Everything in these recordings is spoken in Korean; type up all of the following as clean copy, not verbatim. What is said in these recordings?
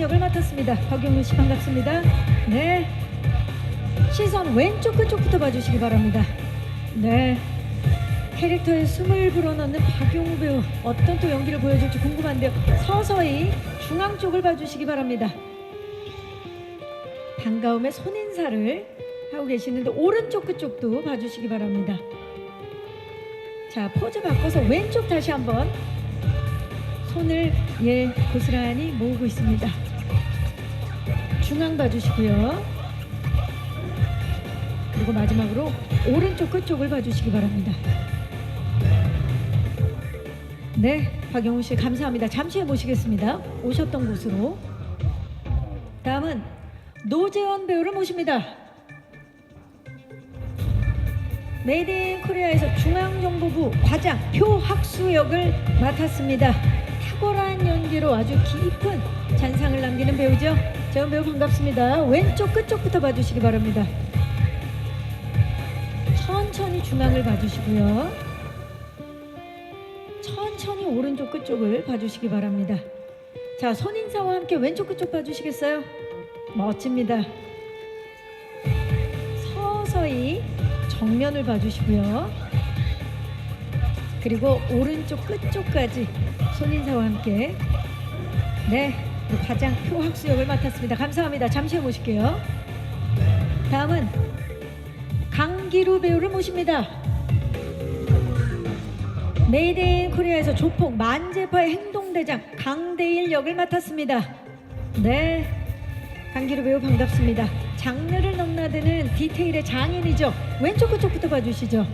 역을 맡았습니다. 박용우 씨 반갑습니다. 네, 시선 왼쪽 끝쪽부터 봐주시기 바랍니다. 네, 캐릭터에 숨을 불어넣는 박용우 배우 어떤 또 연기를 보여줄지 궁금한데요. 서서히 중앙 쪽을 봐주시기 바랍니다. 반가움의 손인사를 하고 계시는데 오른쪽 끝쪽도 봐주시기 바랍니다. 자, 포즈 바꿔서 왼쪽 다시 한번 손을 고스란히 모으고 있습니다. 중앙 봐주시고요. 그리고 마지막으로 오른쪽 끝쪽을 봐주시기 바랍니다. 네, 박용우 씨 감사합니다. 잠시 후에 모시겠습니다. 오셨던 곳으로. 다음은 노재원 배우를 모십니다. 메이드 인 코리아에서 중앙정보부 과장 표학수 역을 맡았습니다. 탁월한 연기로 아주 깊은 잔상을 남기는 배우죠. 재원 배우 반갑습니다. 왼쪽 끝쪽부터 봐주시기 바랍니다. 천천히 중앙을 봐주시고요. 천천히 오른쪽 끝쪽을 봐주시기 바랍니다. 자, 손인사와 함께 왼쪽 끝쪽 봐주시겠어요? 멋집니다. 서서히 정면을 봐주시고요. 그리고 오른쪽 끝쪽까지 손인사와 함께 네, 과장 표학수 역을 맡았습니다. 감사합니다. 잠시 후에 모실게요. 다음은 강기루 배우를 모십니다. 메이드 인 코리아에서 조폭 만제파의 행동대장 강대일 역을 맡았습니다. 네, 강기루 배우 반갑습니다. 장르를 넘나드는 디테일의 장인이죠. 왼쪽 끝쪽부터 봐주시죠.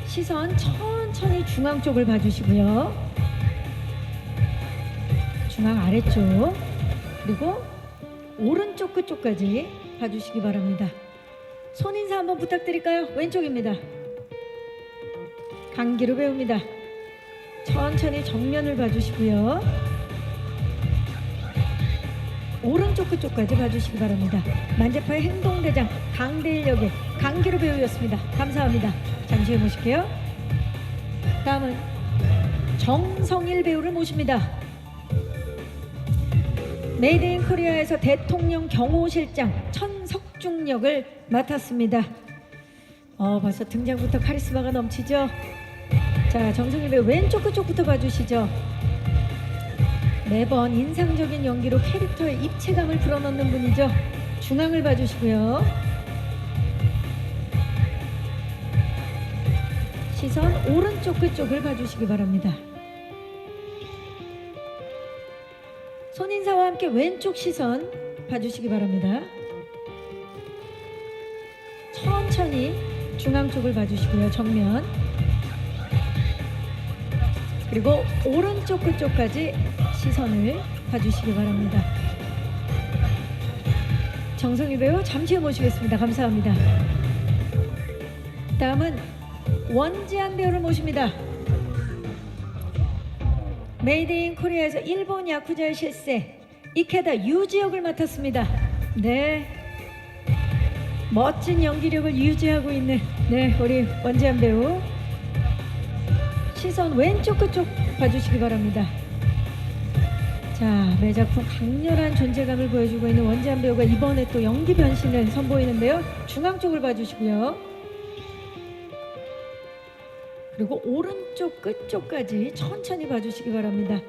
시선 천천히 중앙 쪽을 봐주시고요. 중앙 아래쪽 그리고 오른쪽 끝쪽까지 봐주시기 바랍니다. 손인사 한번 부탁드릴까요? 왼쪽입니다. 강기루 배우입니다. 천천히 정면을 봐주시고요. 오른쪽 끝쪽까지 봐주시기 바랍니다. 만제파의 행동대장 강대일 역의 강기루 배우였습니다. 감사합니다. 잠시 후에 모실게요. 다음은 정성일 배우를 모십니다. 메이드 인 코리아에서 대통령 경호실장 천석중 역을 맡았습니다. 벌써 등장부터 카리스마가 넘치죠. 자, 정성일 배우 왼쪽 끝쪽부터 봐주시죠. 매번 인상적인 연기로 캐릭터의 입체감을 불어넣는 분이죠. 중앙을 봐주시고요. 시선 오른쪽 끝쪽을 봐주시기 바랍니다. 손인사와 함께 왼쪽 시선 봐주시기 바랍니다. 천천히 중앙 쪽을 봐주시고요. 정면 그리고 오른쪽 끝쪽까지 시선을 봐주시기 바랍니다. 정성희 배우 잠시 후 모시겠습니다. 감사합니다. 다음은 원지한 배우를 모십니다. 메이드 인 코리아에서 일본 야쿠자의 실세 이케다 유지 역을 맡았습니다. 네, 멋진 연기력을 유지하고 있는 우리 원지한 배우. 시선 왼쪽 끝쪽 봐주시기 바랍니다. 자, 매작품 강렬한 존재감을 보여주고 있는 원지한 배우가 이번에 또 연기 변신을 선보이는데요. 중앙 쪽을 봐주시고요. 그리고 오른쪽 끝쪽까지 천천히 봐주시기 바랍니다.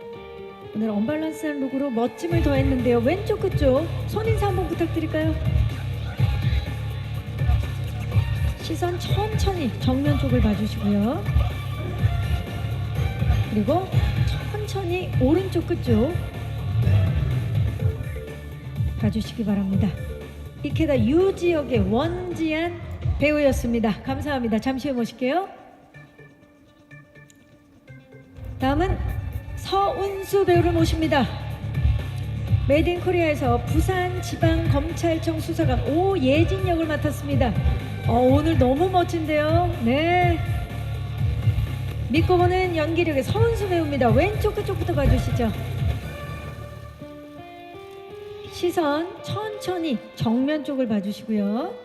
오늘 언밸런스한 룩으로 멋짐을 더했는데요. 왼쪽 끝쪽 손인사 한번 부탁드릴까요? 시선 천천히 정면 쪽을 봐주시고요. 그리고 천천히 오른쪽 끝쪽 봐주시기 바랍니다. 이케다 유지역의 원지한 배우였습니다. 감사합니다. 잠시 후에 모실게요. 다음은 서운수 배우를 모십니다. 메이드 인 코리아에서 부산지방검찰청 수사관 오예진 역을 맡았습니다. 오늘 너무 멋진데요. 네, 믿고 보는 연기력의 서운수 배우입니다. 왼쪽 끝쪽부터 봐주시죠. 시선 천천히 정면 쪽을 봐주시고요.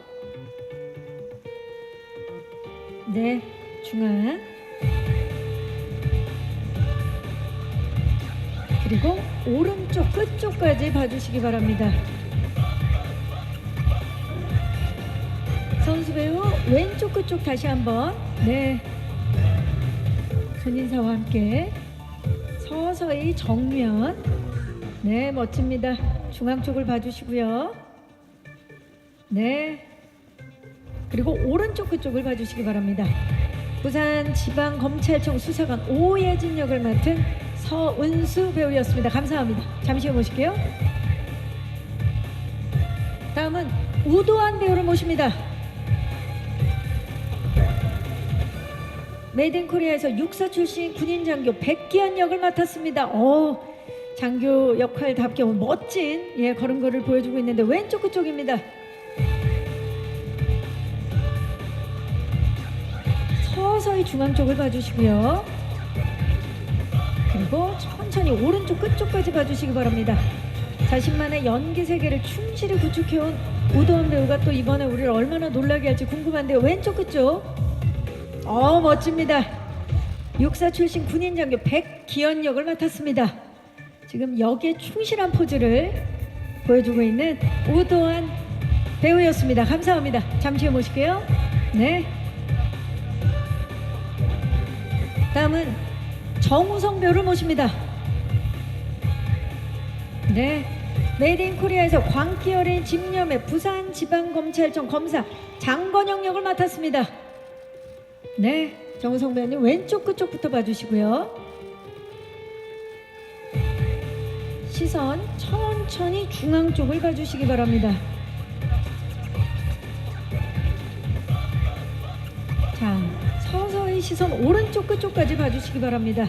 네, 중앙 그리고 오른쪽 끝쪽까지 봐주시기 바랍니다. 선수 배우 왼쪽 끝쪽 다시 한번. 네, 손인사와 함께 서서히 정면. 네, 멋집니다. 중앙 쪽을 봐주시고요. 네, 그리고 오른쪽 끝쪽을 봐주시기 바랍니다. 부산지방검찰청 수사관 오예진 역을 맡은 서은수 배우였습니다. 감사합니다. 잠시 후 모실게요. 다음은 우도환 배우를 모십니다. 메이드인코리아에서 육사 출신 군인 장교 백기환 역을 맡았습니다. 장교 역할답게 멋진 걸음걸이를 보여주고 있는데 왼쪽 끝쪽입니다. 서서히 중앙 쪽을 봐주시고요. 그리고 천천히 오른쪽 끝쪽까지 봐주시기 바랍니다. 자신만의 연기 세계를 충실히 구축해온 우도환 배우가 또 이번에 우리를 얼마나 놀라게 할지 궁금한데요. 왼쪽 끝쪽. 멋집니다. 육사 출신 군인 장교 백기현 역을 맡았습니다. 지금 역에 충실한 포즈를 보여주고 있는 우도환 배우였습니다. 감사합니다. 잠시 후 모실게요. 네. 다음은 정우성 배우를 모십니다. 네, 메이드인코리아에서 광기 어린 집념의 부산지방검찰청 검사 장건영 역을 맡았습니다. 네, 정우성 배우님 왼쪽 끝쪽부터 봐주시고요. 시선 천천히 중앙 쪽을 봐주시기 바랍니다. 자, 서서히 시선 오른쪽 끝쪽까지 봐주시기 바랍니다.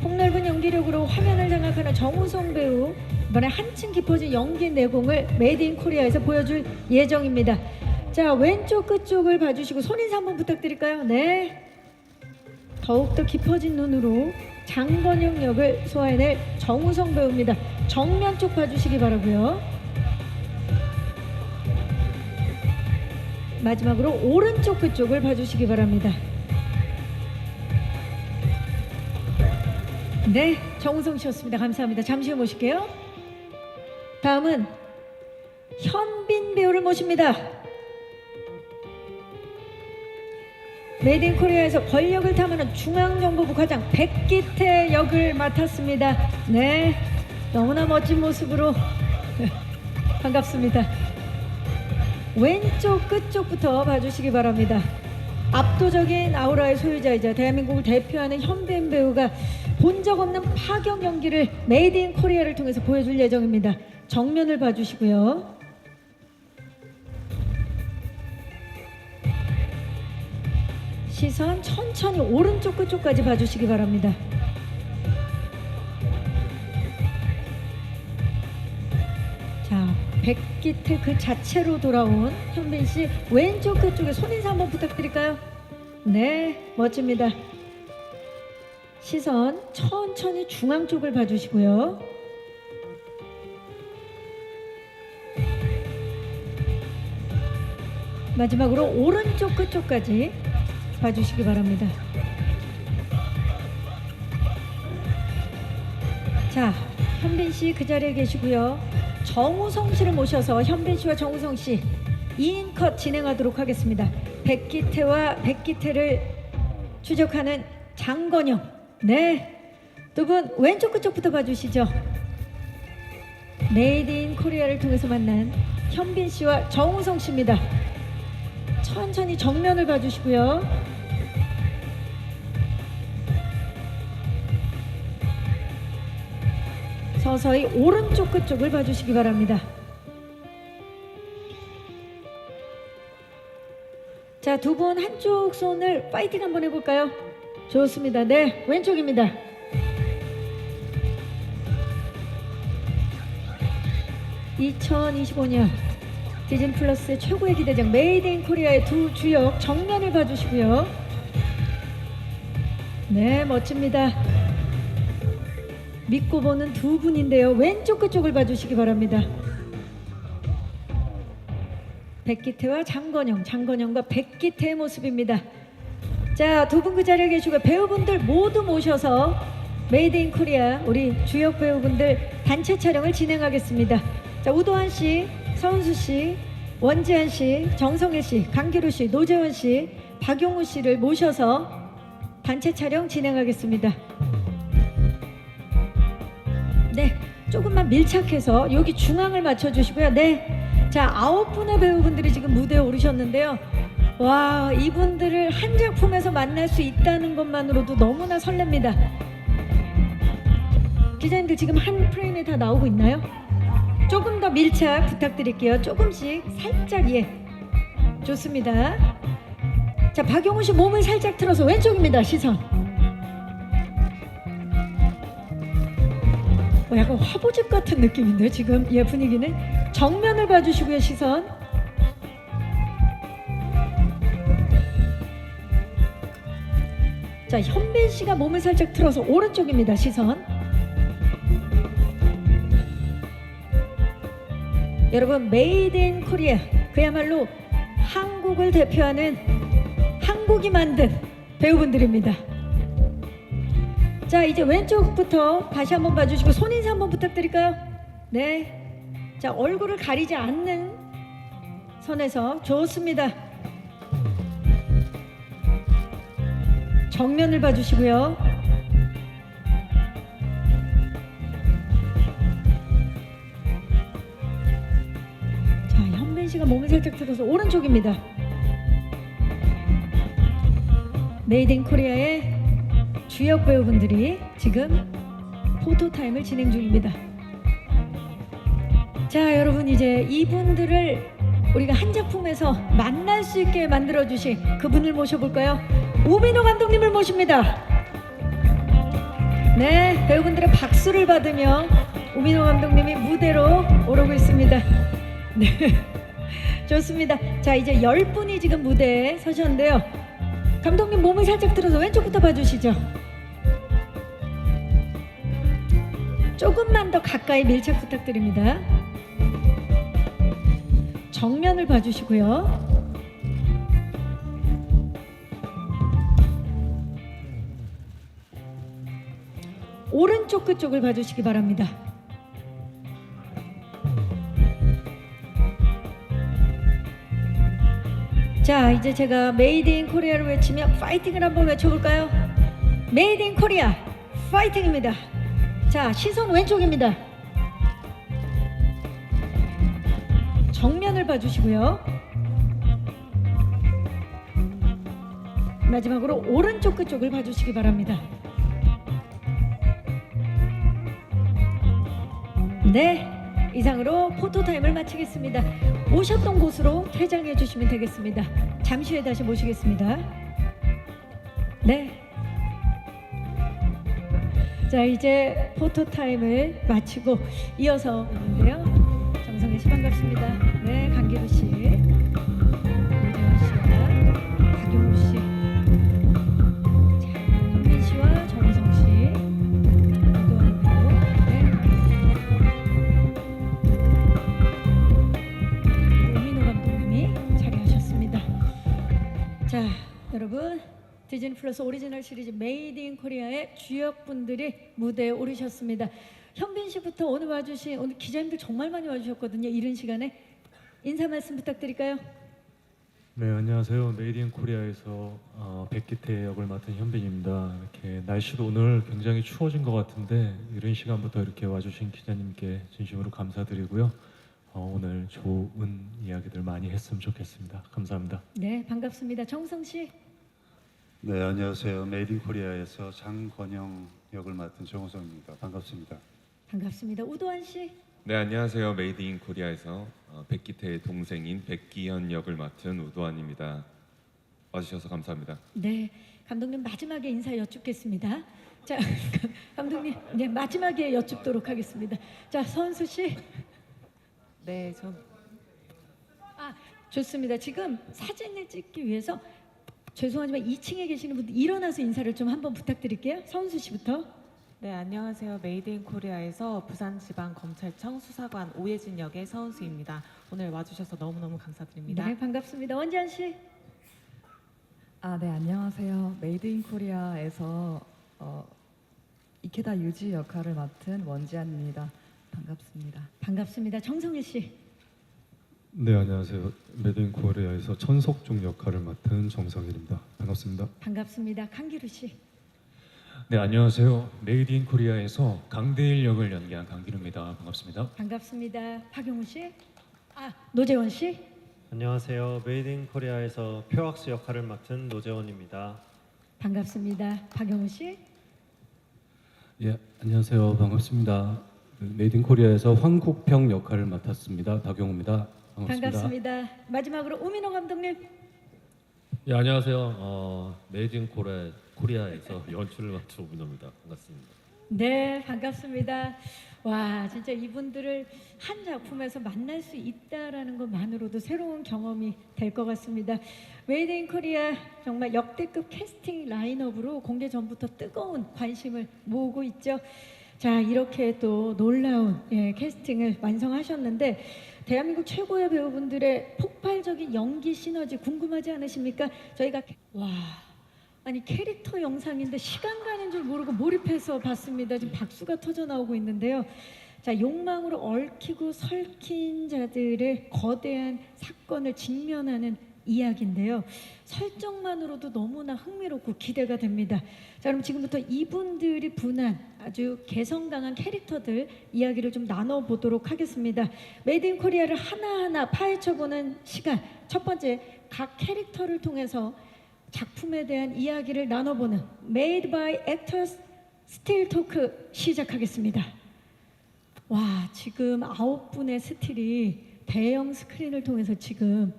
폭넓은 연기력으로 화면을 장악하는 정우성 배우, 이번에 한층 깊어진 연기 내공을 메이드인코리아에서 보여줄 예정입니다. 자, 왼쪽 끝쪽을 봐주시고 손인사 한번 부탁드릴까요? 네, 더욱더 깊어진 눈으로 장건영 역을 소화해낼 정우성 배우입니다. 정면 쪽 봐주시기 바라고요. 마지막으로 오른쪽 끝쪽을 봐주시기 바랍니다. 네, 정우성 씨였습니다. 감사합니다. 잠시 후 모실게요. 다음은 현빈 배우를 모십니다. 메이드인코리아에서 권력을 탐하는 중앙정보부 과장 백기태 역을 맡았습니다. 네, 너무나 멋진 모습으로 반갑습니다. 왼쪽 끝쪽부터 봐주시기 바랍니다. 압도적인 아우라의 소유자이자 대한민국을 대표하는 현빈 배우가 본 적 없는 파격 연기를 메이드인코리아를 통해서 보여줄 예정입니다. 정면을 봐주시고요. 시선 천천히 오른쪽 끝쪽까지 봐주시기 바랍니다. 자, 백기태 그 자체로 돌아온 현빈 씨 왼쪽 끝쪽에 손인사 한번 부탁드릴까요? 네, 멋집니다. 시선 천천히 중앙 쪽을 봐주시고요. 마지막으로 오른쪽 끝쪽까지 봐주시기 바랍니다. 자, 현빈 씨 그 자리에 계시고요. 정우성 씨를 모셔서 현빈 씨와 정우성 씨 2인 컷 진행하도록 하겠습니다. 백기태와 백기태를 추적하는 장건영. 네, 두 분 왼쪽 끝쪽부터 봐주시죠. 메이드인코리아를 통해서 만난 현빈 씨와 정우성 씨입니다. 천천히 정면을 봐주시고요. 서서히 오른쪽 끝쪽을 봐주시기 바랍니다. 자, 두 분 한쪽 손을 파이팅 한번 해볼까요? 좋습니다. 네, 왼쪽입니다. (2025년) 디즈니플러스의 최고의 기대작 메이드인코리아의 두 주역 정면을 봐주시고요. 네, 멋집니다. 믿고 보는 두 분인데요. 왼쪽 끝쪽을 봐주시기 바랍니다. 백기태와 장건영, 장건영과 백기태의 모습입니다. 자, 두 분 그 자리에 계시고 배우분들 모두 모셔서 메이드 인 코리아 우리 주역 배우분들 단체 촬영을 진행하겠습니다. 자, 우도환 씨, 서은수 씨, 원지한 씨, 정성일 씨, 강기루 씨, 노재원 씨, 박용우 씨를 모셔서 단체 촬영 진행하겠습니다. 네, 조금만 밀착해서 여기 중앙을 맞춰주시고요. 네, 자 9분의 배우분들이 지금 무대에 오르셨는데요. 와, 이분들을 한 작품에서 만날 수 있다는 것만으로도 너무나 설렙니다. 기자님들 지금 한 프레임에 다 나오고 있나요? 조금 더 밀착 부탁드릴게요. 조금씩 살짝. 예, 좋습니다. 자, 박용우 씨 몸을 살짝 틀어서 왼쪽입니다. 시선. 약간 화보집 같은 느낌인데요. 지금 예, 분위기는 정면을 봐주시고요. 시선. 자, 현빈 씨가 몸을 살짝 틀어서 오른쪽입니다. 시선. 여러분, 메이드 인 코리아 그야말로 한국을 대표하는 한국이 만든 배우분들입니다. 자, 이제 왼쪽부터 다시 한번 봐주시고 손인사 한번 부탁드릴까요? 네, 자 얼굴을 가리지 않는 선에서 좋습니다. 정면을 봐주시고요. 자, 현빈 씨가 몸을 살짝 들어서 오른쪽입니다. 메이드 인 코리아의 주역 배우분들이 지금 포토타임을 진행 중입니다. 자, 여러분, 이제 이분들을 우리가 한 작품에서 만날 수 있게 만들어주신 그분을 모셔볼까요? 우민호 감독님을 모십니다. 네, 배우분들의 박수를 받으며 우민호 감독님이 무대로 오르고 있습니다. 네, 좋습니다. 자, 이제 10분이 지금 무대에 서셨는데요. 감독님 몸을 살짝 들어서 왼쪽부터 봐주시죠. 조금만 더 가까이 밀착 부탁드립니다. 정면을 봐주시고요. 오른쪽 끝쪽을 봐주시기 바랍니다. 자, 이제 제가 메이드 인 코리아를 외치면 파이팅을 한번 외쳐볼까요? 메이드 인 코리아 파이팅입니다. 자, 시선 왼쪽입니다. 정면을 봐주시고요. 마지막으로 오른쪽 끝쪽을 봐주시기 바랍니다. 네, 이상으로 포토타임을 마치겠습니다. 오셨던 곳으로 퇴장해 주시면 되겠습니다. 잠시 후에 다시 모시겠습니다. 네. 자, 이제 포토타임을 마치고 이어서 있는데요. 정성희 씨 반갑습니다. 네, 강기루 씨, 노재원 씨와 박용우 씨, 자, 현민 씨와 정성 씨, 우도환 배우, 네, 우민호 감독님이 자리하셨습니다. 자, 여러분, 디즈니 플러스 오리지널 시리즈 메이드 인 코리아의 주역분들이 무대에 오르셨습니다. 현빈 씨부터 오늘 와주신, 오늘 기자님들 정말 많이 와주셨거든요. 이른 시간에 인사 말씀 부탁드릴까요? 네, 안녕하세요. 메이드 인 코리아에서 백기태 역을 맡은 현빈입니다. 이렇게 날씨도 오늘 굉장히 추워진 것 같은데 이른 시간부터 이렇게 와주신 기자님께 진심으로 감사드리고요. 오늘 좋은 이야기들 많이 했으면 좋겠습니다. 감사합니다. 네, 반갑습니다. 정성 씨. 네, 안녕하세요. 메이드 인 코리아에서 장건영 역을 맡은 정우성입니다. 반갑습니다. 반갑습니다. 우도환 씨. 네, 안녕하세요. 메이드 인 코리아에서 백기태의 동생인 백기현 역을 맡은 우도환입니다. 와주셔서 감사합니다. 네, 감독님 마지막에 인사 여쭙겠습니다. 자, 감독님, 네, 마지막에 여쭙도록 하겠습니다. 자, 서은수 씨. 네, 좋습니다. 지금 사진을 찍기 위해서 죄송하지만 2층에 계시는 분들 일어나서 인사를 좀 한번 부탁드릴게요. 서은수 씨부터. 네, 안녕하세요. 메이드 인 코리아에서 부산지방검찰청 수사관 오예진 역의 서은수입니다. 오늘 와주셔서 너무너무 감사드립니다. 네, 반갑습니다. 원지한 씨. 네, 안녕하세요. 메이드 인 코리아에서 이케다 유지 역할을 맡은 원지안입니다. 반갑습니다. 반갑습니다. 정성일 씨. 네, 안녕하세요. 메이드 인 코리아에서 천석중 역할을 맡은 정성일입니다. 반갑습니다. 반갑습니다. 강기루 씨. 네, 안녕하세요. 메이드 인 코리아에서 강대일 역을 연기한 강기루입니다. 반갑습니다. 반갑습니다. 박용우 씨. 노재원 씨. 안녕하세요. 메이드 인 코리아에서 표학스 역할을 맡은 노재원입니다. 반갑습니다. 박용우 씨. 예, 안녕하세요. 반갑습니다. 메이드 인 코리아에서 황국평 역할을 맡았습니다. 박용우입니다. 반갑습니다. 반갑습니다. 마지막으로 우민호 감독님. 예, 안녕하세요. 메이드 인 코리아에서 연출을 맡은 오민호입니다. 반갑습니다. 네, 반갑습니다. 와, 진짜 이분들을 한 작품에서 만날 수 있다라는 것만으로도 새로운 경험이 될 것 같습니다. 메이드 인 코리아 정말 역대급 캐스팅 라인업으로 공개 전부터 뜨거운 관심을 모으고 있죠. 자, 이렇게 또 놀라운 캐스팅을 완성하셨는데 대한민국 최고의 배우분들의 폭발적인 연기 시너지 궁금하지 않으십니까? 저희가 아니 캐릭터 영상인데 시간 가는 줄 모르고 몰입해서 봤습니다. 지금 박수가 터져 나오고 있는데요. 자, 욕망으로 얽히고 설킨 자들의 거대한 사건을 직면하는 이야기인데요. 설정만으로도 너무나 흥미롭고 기대가 됩니다. 자, 그럼 지금부터 이분들이 분한 아주 개성 강한 캐릭터들 이야기를 좀 나눠보도록 하겠습니다. 메이드 인 코리아를 하나하나 파헤쳐보는 시간. 첫 번째, 각 캐릭터를 통해서 작품에 대한 이야기를 나눠보는 Made by Actors 스틸 토크 시작하겠습니다. 와, 지금 9분의 스틸이 대형 스크린을 통해서 지금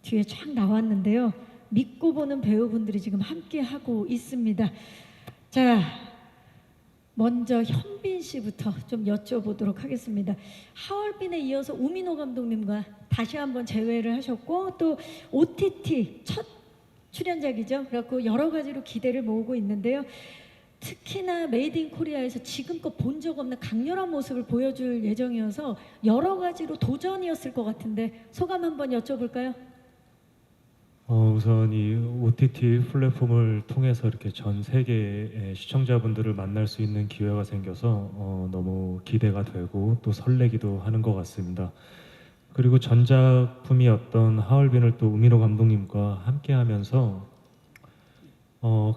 뒤에 쫙 나왔는데요. 믿고 보는 배우분들이 지금 함께 하고 있습니다. 자, 먼저 현빈 씨부터 좀 여쭤보도록 하겠습니다. 하얼빈에 이어서 우민호 감독님과 다시 한번 재회를 하셨고 또 OTT 첫 출연작이죠. 그래갖고 여러 가지로 기대를 모으고 있는데요. 특히나 메이드 인 코리아에서 지금껏 본 적 없는 강렬한 모습을 보여줄 예정이어서 여러 가지로 도전이었을 것 같은데 소감 한번 여쭤볼까요? 우선 이 OTT 플랫폼을 통해서 이렇게 전 세계의 시청자분들을 만날 수 있는 기회가 생겨서 너무 기대가 되고 또 설레기도 하는 것 같습니다. 그리고 전작품이었던 하얼빈을 또 우민호 감독님과 함께하면서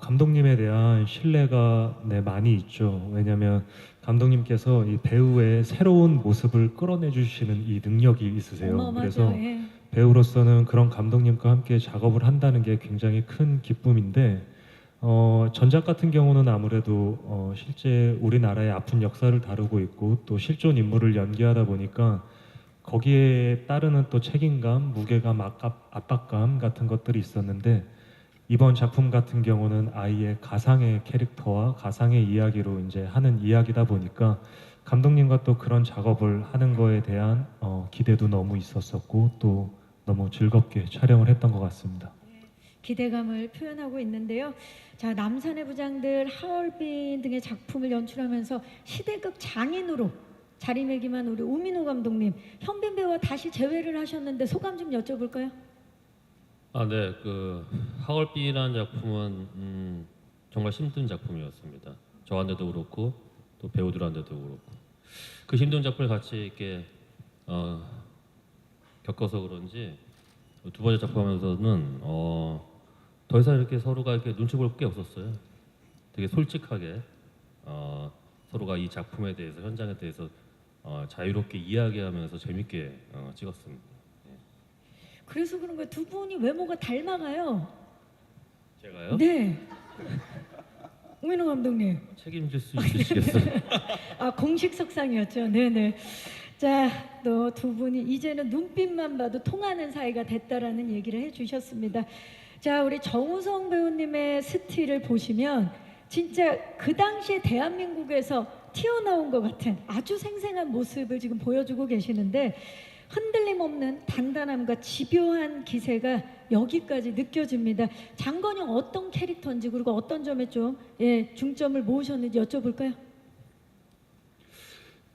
감독님에 대한 신뢰가 많이 있죠. 왜냐하면 감독님께서 이 배우의 새로운 모습을 끌어내 주시는 이 능력이 있으세요. 어마어마하죠. 그래서 예. 배우로서는 그런 감독님과 함께 작업을 한다는 게 굉장히 큰 기쁨인데 전작 같은 경우는 아무래도 실제 우리나라의 아픈 역사를 다루고 있고 또 실존 인물을 연기하다 보니까 거기에 따르는 또 책임감, 무게감, 압박감 같은 것들이 있었는데 이번 작품 같은 경우는 아이의 가상의 캐릭터와 가상의 이야기로 이제 하는 이야기다 보니까 감독님과 또 그런 작업을 하는 거에 대한 기대도 너무 있었었고 또 너무 즐겁게 촬영을 했던 것 같습니다. 기대감을 표현하고 있는데요. 자, 남산의 부장들, 하얼빈 등의 작품을 연출하면서 시대극 장인으로 자리매김한 우리 우민호 감독님, 현빈 배우와 다시 재회를 하셨는데 소감 좀 여쭤볼까요? 네, 그 하얼빈이라는 작품은 정말 힘든 작품이었습니다. 저한테도 그렇고 또 배우들한테도 그렇고 그 힘든 작품을 같이 이렇게 겪어서 그런지 두 번째 작품하면서는 더 이상 이렇게 서로가 이렇게 눈치 볼 게 없었어요. 되게 솔직하게 서로가 이 작품에 대해서 현장에 대해서 자유롭게 이야기하면서 재밌게 찍었습니다. 그래서 그런 거예요. 두 분이 외모가 닮아가요. 제가요? 네. 우민호 감독님. 책임질 수 있으시겠어요? 공식 석상이었죠. 네네. 자, 또 두 분이 이제는 눈빛만 봐도 통하는 사이가 됐다라는 얘기를 해주셨습니다. 자, 우리 정우성 배우님의 스틸을 보시면 진짜 그 당시에 대한민국에서 튀어나온 것 같은 아주 생생한 모습을 지금 보여주고 계시는데 흔들림 없는 단단함과 집요한 기세가 여기까지 느껴집니다. 장건영 어떤 캐릭터인지 그리고 어떤 점에 좀 중점을 모으셨는지 여쭤볼까요?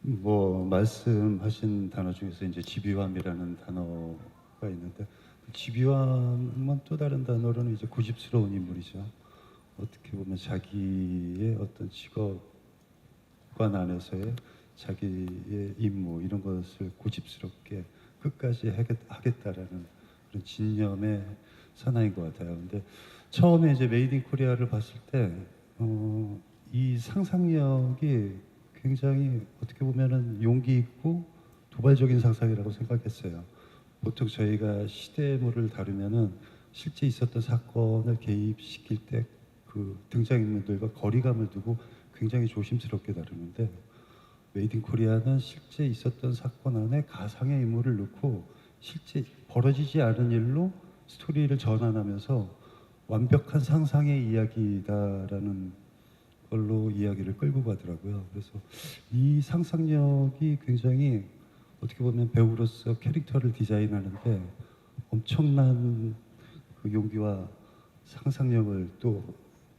뭐 말씀하신 단어 중에서 이제 집요함이라는 단어가 있는데 집요함은 또 다른 단어로는 이제 고집스러운 인물이죠. 어떻게 보면 자기의 어떤 직업에 관 안에서의 자기의 임무 이런 것을 고집스럽게 끝까지 하겠다라는 그런 진념의 사나인 것 같아요. 근데 처음에 이제 메이드 인 코리아를 봤을 때 이 상상력이 굉장히 어떻게 보면은 용기 있고 도발적인 상상이라고 생각했어요. 보통 저희가 시대물을 다루면은 실제 있었던 사건을 개입시킬 때 그 등장인물들과 거리감을 두고 굉장히 조심스럽게 다루는데 메이드 인 코리아는 실제 있었던 사건 안에 가상의 인물을 넣고 실제 벌어지지 않은 일로 스토리를 전환하면서 완벽한 상상의 이야기다라는 걸로 이야기를 끌고 가더라고요. 그래서 이 상상력이 굉장히 어떻게 보면 배우로서 캐릭터를 디자인하는데 엄청난 그 용기와 상상력을 또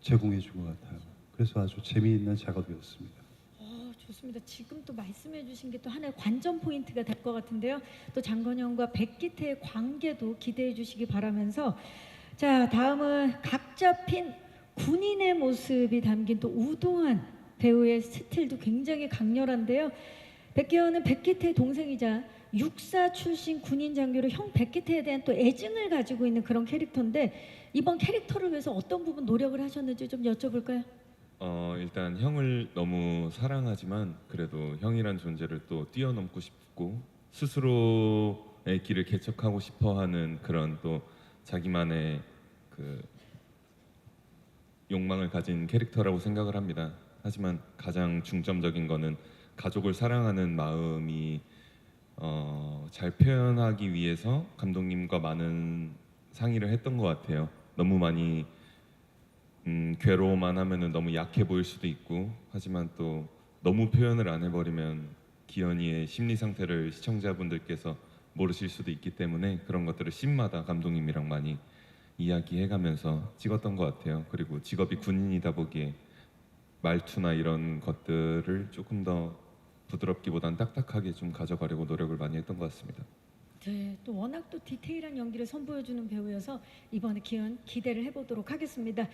제공해 준 것 같아요. 그래서 아주 재미있는 작업이었습니다. 좋습니다. 지금 또 말씀해 주신 게 또 하나의 관전 포인트가 될 것 같은데요. 또 장건영과 백기태의 관계도 기대해 주시기 바라면서 자, 다음은 각 잡힌 군인의 모습이 담긴 또 우도한 배우의 스틸도 굉장히 강렬한데요. 백기현은 백기태의 동생이자 육사 출신 군인 장교로 형 백기태에 대한 또 애증을 가지고 있는 그런 캐릭터인데 이번 캐릭터를 위해서 어떤 부분 노력을 하셨는지 좀 여쭤볼까요? 일단 형을 너무 사랑하지만 그래도 형이란 존재를 또 뛰어넘고 싶고 스스로의 길을 개척하고 싶어하는 그런 또 자기만의 그 욕망을 가진 캐릭터라고 생각을 합니다. 하지만 가장 중점적인 거는 가족을 사랑하는 마음이 잘 표현하기 위해서 감독님과 많은 상의를 했던 것 같아요. 너무 많이 괴로워만 하면은 너무 약해 보일 수도 있고 하지만 또 너무 표현을 안 해버리면 기현이의 심리 상태를 시청자분들께서 모르실 수도 있기 때문에 그런 것들을 씬마다 감독님이랑 많이 이야기해가면서 찍었던 것 같아요. 그리고 직업이 군인이다 보기에 말투나 이런 것들을 조금 더 부드럽기보단 딱딱하게 좀 가져가려고 노력을 많이 했던 것 같습니다. 네, 또 워낙 또 디테일한 연기를 선보여주는 배우여서 이번에 기현 기대를 해보도록 하겠습니다.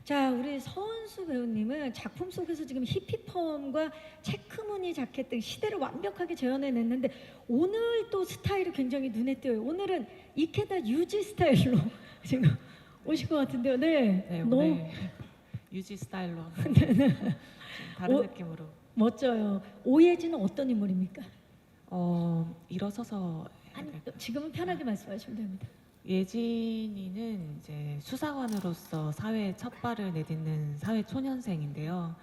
자, 우리 서은수 배우님은 작품 속에서 지금 히피펌과 체크무늬 자켓 등 시대를 완벽하게 재현해냈는데 오늘 또 스타일이 굉장히 눈에 띄어요. 오늘은 이케다 유지 스타일로 지금 오신 것 같은데요. 네, 네, 너무 오늘 유지 스타일로 한번 좀 다른 느낌으로. 멋져요. 오예진은 어떤 인물입니까? 일어서서 아니, 지금은 편하게 말씀하시면 됩니다. 예진이는 이제 수사관으로서 사회에 첫 발을 내딛는 사회 초년생인데요.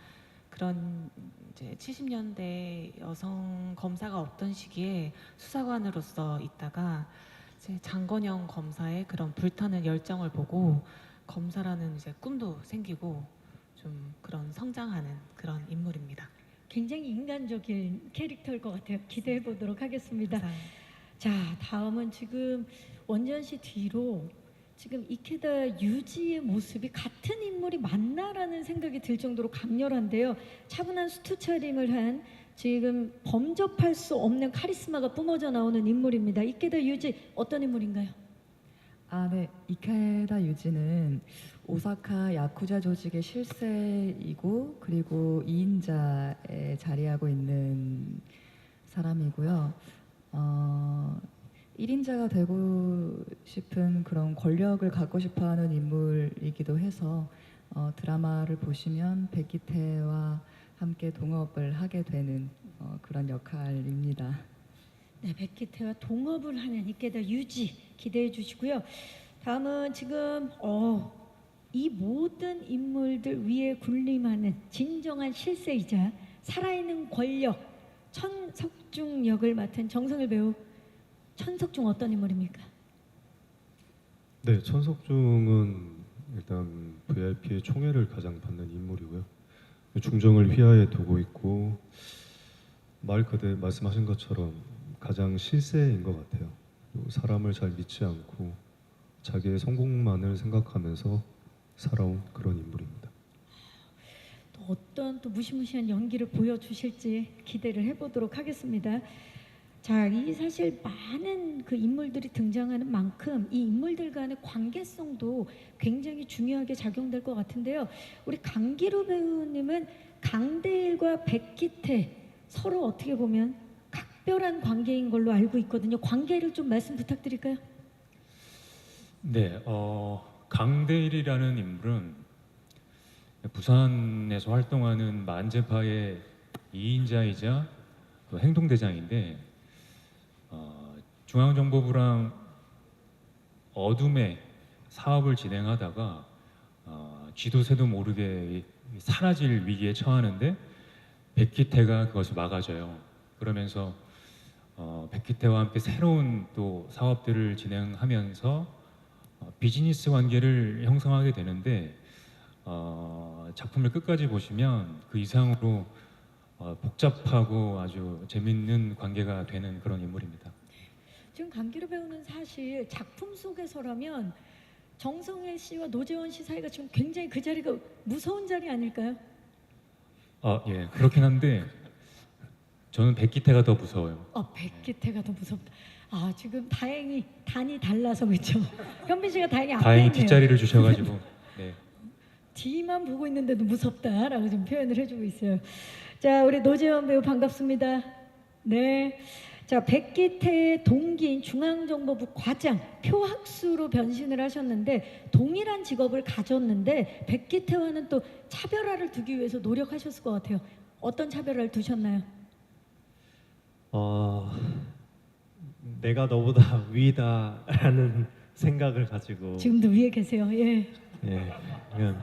그런 이제 70년대 여성 검사가 없던 시기에 수사관으로서 있다가 이제 장건영 검사의 그런 불타는 열정을 보고 검사라는 이제 꿈도 생기고 좀 그런 성장하는 그런 인물입니다. 굉장히 인간적인 캐릭터일 것 같아요. 기대해 보도록 하겠습니다. 감사합니다. 자, 다음은 지금 원지현 씨 뒤로 지금 이케다 유지의 모습이 같은 인물이 맞나라는 생각이 들 정도로 강렬한데요. 차분한 수트 차림을 한 지금 범접할 수 없는 카리스마가 뿜어져 나오는 인물입니다. 이케다 유지 어떤 인물인가요? 네. 이케다 유지는 오사카 야쿠자 조직의 실세이고 그리고 2인자에 자리하고 있는 사람이고요. 1인자가 되고 싶은 그런 권력을 갖고 싶어하는 인물이기도 해서 드라마를 보시면 백기태와 함께 동업을 하게 되는 그런 역할입니다. 네, 백기태와 동업을 하는 이케다 유지 기대해 주시고요. 다음은 지금 이 모든 인물들 위에 군림하는 진정한 실세이자 살아있는 권력 천석중 역을 맡은 정성일 배우. 천석중 어떤 인물입니까? 네, 천석중은 일단 VIP의 총애를 가장 받는 인물이고요. 중정을 휘하에 두고 있고 말 그대로 말씀하신 것처럼 가장 실세인 것 같아요. 사람을 잘 믿지 않고 자기의 성공만을 생각하면서 살아온 그런 인물입니다. 또 어떤 또 무시무시한 연기를 보여주실지 기대를 해보도록 하겠습니다. 자, 이 사실 많은 그 인물들이 등장하는 만큼 이 인물들 간의 관계성도 굉장히 중요하게 작용될 것 같은데요. 우리 강기루 배우님은 강대일과 백기태 서로 어떻게 보면 각별한 관계인 걸로 알고 있거든요. 관계를 좀 말씀 부탁드릴까요? 네, 강대일이라는 인물은 부산에서 활동하는 만재파의 2인자이자 그 행동대장인데 중앙정보부랑 어둠의 사업을 진행하다가 쥐도 새도 모르게 사라질 위기에 처하는데 백기태가 그것을 막아줘요. 그러면서 백기태와 함께 새로운 또 사업들을 진행하면서 비즈니스 관계를 형성하게 되는데 작품을 끝까지 보시면 그 이상으로 복잡하고 아주 재밌는 관계가 되는 그런 인물입니다. 지금 강기루 배우는 사실 작품 속에서라면 정성일 씨와 노재원 씨 사이가 지금 굉장히 그 자리가 무서운 자리 아닐까요? 예, 그렇긴 한데 저는 백기태가 더 무서워요. 백기태가 더 무섭다. 지금 다행히 단이 달라서 그렇죠. 현빈 씨가 다행히 앞에 다행히 있네요. 뒷자리를 주셔가지고 네. 뒤만 보고 있는데도 무섭다라고 좀 표현을 해주고 있어요. 자, 우리 노재원 배우 반갑습니다. 네. 자, 백기태의 동기인 중앙정보부 과장 표학수로 변신을 하셨는데 동일한 직업을 가졌는데 백기태와는 또 차별화를 두기 위해서 노력하셨을 것 같아요. 어떤 차별화를 두셨나요? 내가 너보다 위다라는 생각을 가지고 지금도 위에 계세요. 예. 예,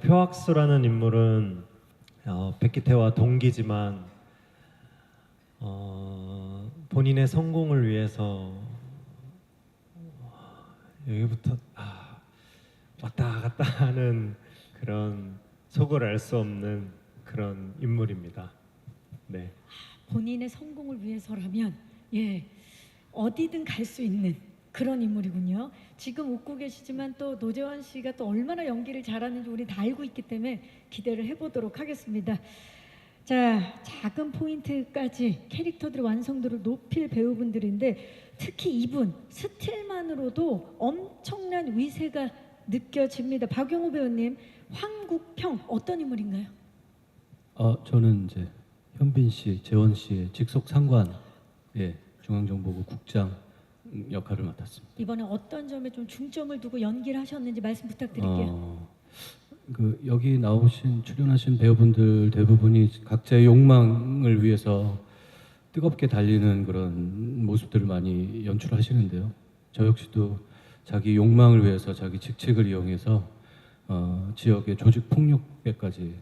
표학수라는 인물은 백기태와 동기지만 본인의 성공을 위해서 여기부터 왔다 갔다 하는 그런 속을 알 수 없는 그런 인물입니다. 네. 본인의 성공을 위해서라면 어디든 갈 수 있는 그런 인물이군요. 지금 웃고 계시지만 또 노재원 씨가 또 얼마나 연기를 잘하는지 우리 다 알고 있기 때문에 기대를 해보도록 하겠습니다. 자, 작은 포인트까지 캐릭터들의 완성도를 높일 배우분들인데 특히 이분 스틸만으로도 엄청난 위세가 느껴집니다. 박용호 배우님, 황국평 어떤 인물인가요? 저는 이제 현빈 씨, 재원 씨의 직속 상관, 중앙정보부 국장 역할을 맡았습니다. 이번에 어떤 점에 좀 중점을 두고 연기를 하셨는지 말씀 부탁드릴게요. 여기 나오신 출연하신 배우분들 대부분이 각자의 욕망을 위해서 뜨겁게 달리는 그런 모습들을 많이 연출하시는데요. 저 역시도 자기 욕망을 위해서 자기 직책을 이용해서 지역의 조직 폭력배까지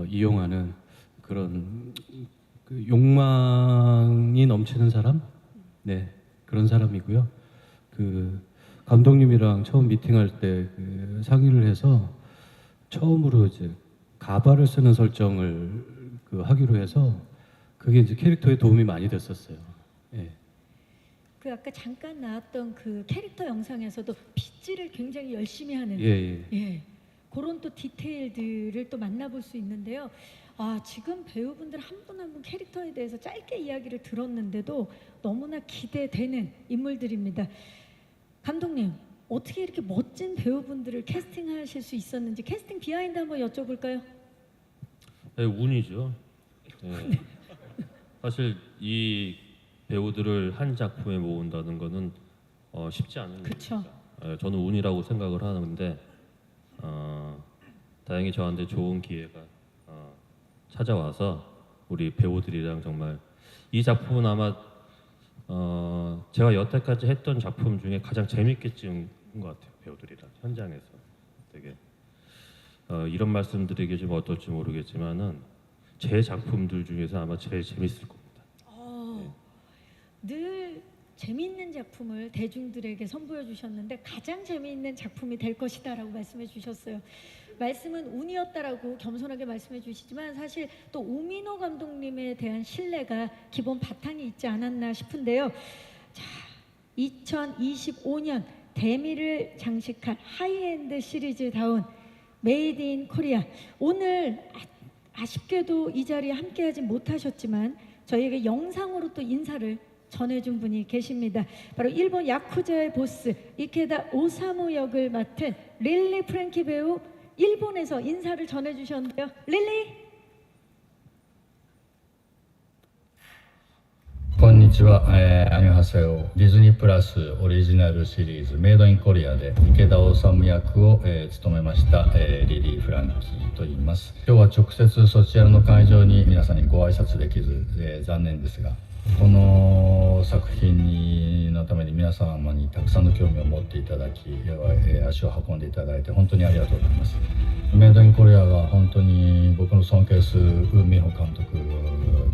이용하는 그런 그 욕망이 넘치는 사람, 그런 사람이고요. 그 감독님이랑 처음 미팅할 때 그 상의를 해서 처음으로 이제 가발을 쓰는 설정을 하기로 해서 그게 이제 캐릭터에 도움이 많이 됐었어요. 그 아까 잠깐 나왔던 그 캐릭터 영상에서도 빗질을 굉장히 열심히 하는 그런 또 디테일들을 또 만나볼 수 있는데요. 지금 배우분들 한 분 한 분 캐릭터에 대해서 짧게 이야기를 들었는데도 너무나 기대되는 인물들입니다. 감독님, 어떻게 이렇게 멋진 배우분들을 캐스팅하실 수 있었는지 캐스팅 비하인드 한번 여쭤볼까요? 네, 운이죠. 네. 사실 이 배우들을 한 작품에 모은다는 것은 쉽지 않은 그쵸. 일입니다. 저는 운이라고 생각을 하는데 다행히 저한테 좋은 기회가 찾아와서 우리 배우들이랑 정말 이 작품은 아마 제가 여태까지 했던 작품 중에 가장 재밌게 찍은 것 같아요. 배우들이랑 현장에서 되게 이런 말씀 드리기 좀 어떨지 모르겠지만은 제 작품들 중에서 아마 제일 재밌을 겁니다. 늘 재미있는 작품을 대중들에게 선보여 주셨는데 가장 재미있는 작품이 될 것이다라고 말씀해 주셨어요. 말씀은 운이었다라고 겸손하게 말씀해 주시지만 사실 또 오민호 감독님에 대한 신뢰가 기본 바탕이 있지 않았나 싶은데요. 자, 2025년 대미를 장식한 하이엔드 시리즈다운 메이드 인 코리아. 오늘 아쉽게도 이 자리에 함께하지 못하셨지만 저희에게 영상으로 또 인사를 전해준 분이 계십니다. 바로 일본 야쿠자의 보스 이케다 오사무 역을 맡은 릴리 프랭키 배우 일본에서 인사를 전해주셨는데요. 릴리! にちは、アニョハセヨ。ディズニープラスオリジナルシリーズメイドインコリアで池田治役を、務めました、リリー・フランキーと言います。今日は直接そちらの会場に皆さんにご挨拶できず、残念ですが、この作品のために皆様にたくさんの興味を持っていただき、足を運んでいただいて本当にありがとうございます。メイドインコリアは本当に僕の尊敬するウン・ミホ監督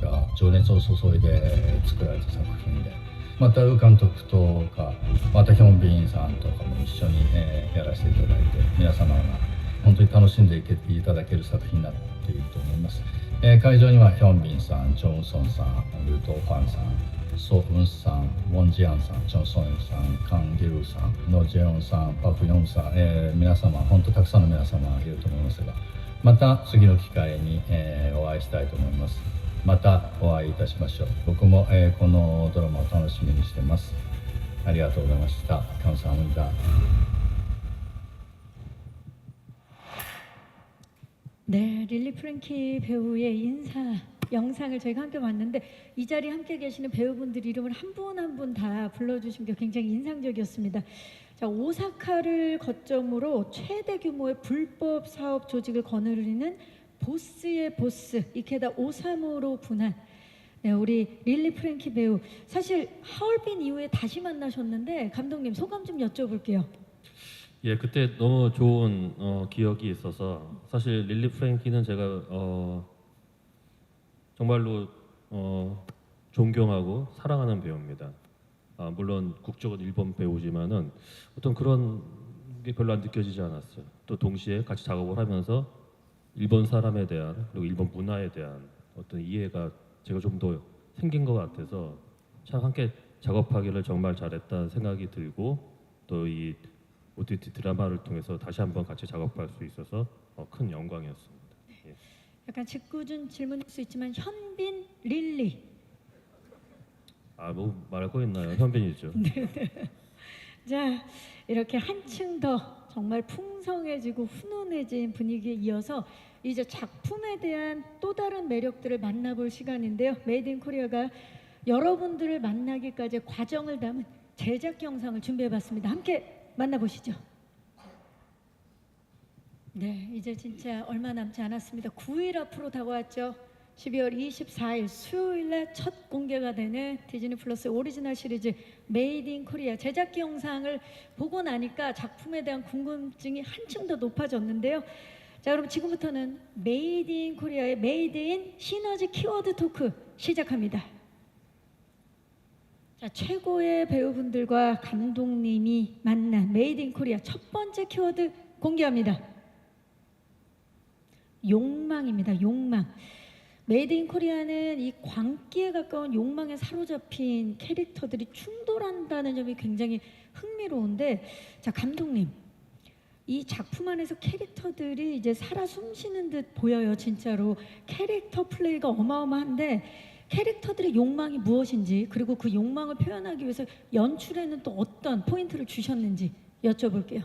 が情熱を注いで作られた作品で、またウ監督とか、またヒョンビンさんとかも一緒に、やらせていただいて、皆様が本当に楽しんでいただける作品になっていると思います。会場にはヒョンビンさん、チョン・ウソンさん、ルート・ファンさん、ソ・ウンさん、ウォン・ジアンさん、チョン・ソンさん、カン・ギルさん、ノ・ジェヨンさん、パク・ヨンさん、皆様、本当たくさんの皆様いると思いますが、また次の機会に、お会いしたいと思います。またお会いいたしましょう。僕も、このドラマを楽しみにしています。ありがとうございました。감사합니다。네, 릴리 프랭키 배우의 인사 영상을 저희가 함께 봤는데 이 자리에 함께 계시는 배우분들 이름을 한 분 한 분 다 불러주신 게 굉장히 인상적이었습니다. 자, 오사카를 거점으로 최대 규모의 불법 사업 조직을 거느리는 보스의 보스 이케다 오사무로 분한 우리 릴리 프랭키 배우. 사실 하얼빈 이후에 다시 만나셨는데 감독님 소감 좀 여쭤볼게요. 예, 그때 너무 좋은 기억이 있어서 사실 릴리 프랭키는 제가 정말로 존경하고 사랑하는 배우입니다. 물론 국적은 일본 배우지만은 어떤 그런 게 별로 안 느껴지지 않았어요. 또 동시에 같이 작업을 하면서 일본 사람에 대한 그리고 일본 문화에 대한 어떤 이해가 제가 좀 더 생긴 것 같아서 참 함께 작업하기를 정말 잘했다는 생각이 들고 또 이 OTT 드라마를 통해서 다시 한번 같이 작업할 수 있어서 큰 영광이었습니다. 예. 약간 짓궂은 질문일 수 있지만 현빈 릴리. 뭐 말할 거 있나요? 현빈이죠. 자, 이렇게 한층 더 정말 풍성해지고 훈훈해진 분위기에 이어서 이제 작품에 대한 또 다른 매력들을 만나볼 시간인데요. 메이드 인 코리아가 여러분들을 만나기까지의 과정을 담은 제작 영상을 준비해봤습니다. 함께 만나보시죠. 네, 이제 진짜 얼마 남지 않았습니다. 9일 앞으로 다가왔죠. 12월 24일 수요일날 첫 공개가 되는 디즈니 플러스 오리지널 시리즈 메이드 인 코리아 제작기 영상을 보고 나니까 작품에 대한 궁금증이 한층 더 높아졌는데요. 자, 그럼 지금부터는 메이드 인 코리아의 메이드 인 시너지 키워드 토크 시작합니다. 자, 최고의 배우분들과 감독님이 만난 메이드 인 코리아 첫 번째 키워드 공개합니다. 욕망입니다. 욕망. 메이드 인 코리아는 이 광기에 가까운 욕망에 사로잡힌 캐릭터들이 충돌한다는 점이 굉장히 흥미로운데, 자, 감독님, 이 작품 안에서 캐릭터들이 이제 살아 숨쉬는 듯 보여요. 진짜로 캐릭터 플레이가 어마어마한데 캐릭터들의 욕망이 무엇인지, 그리고 그 욕망을 표현하기 위해서 연출에는 또 어떤 포인트를 주셨는지 여쭤볼게요.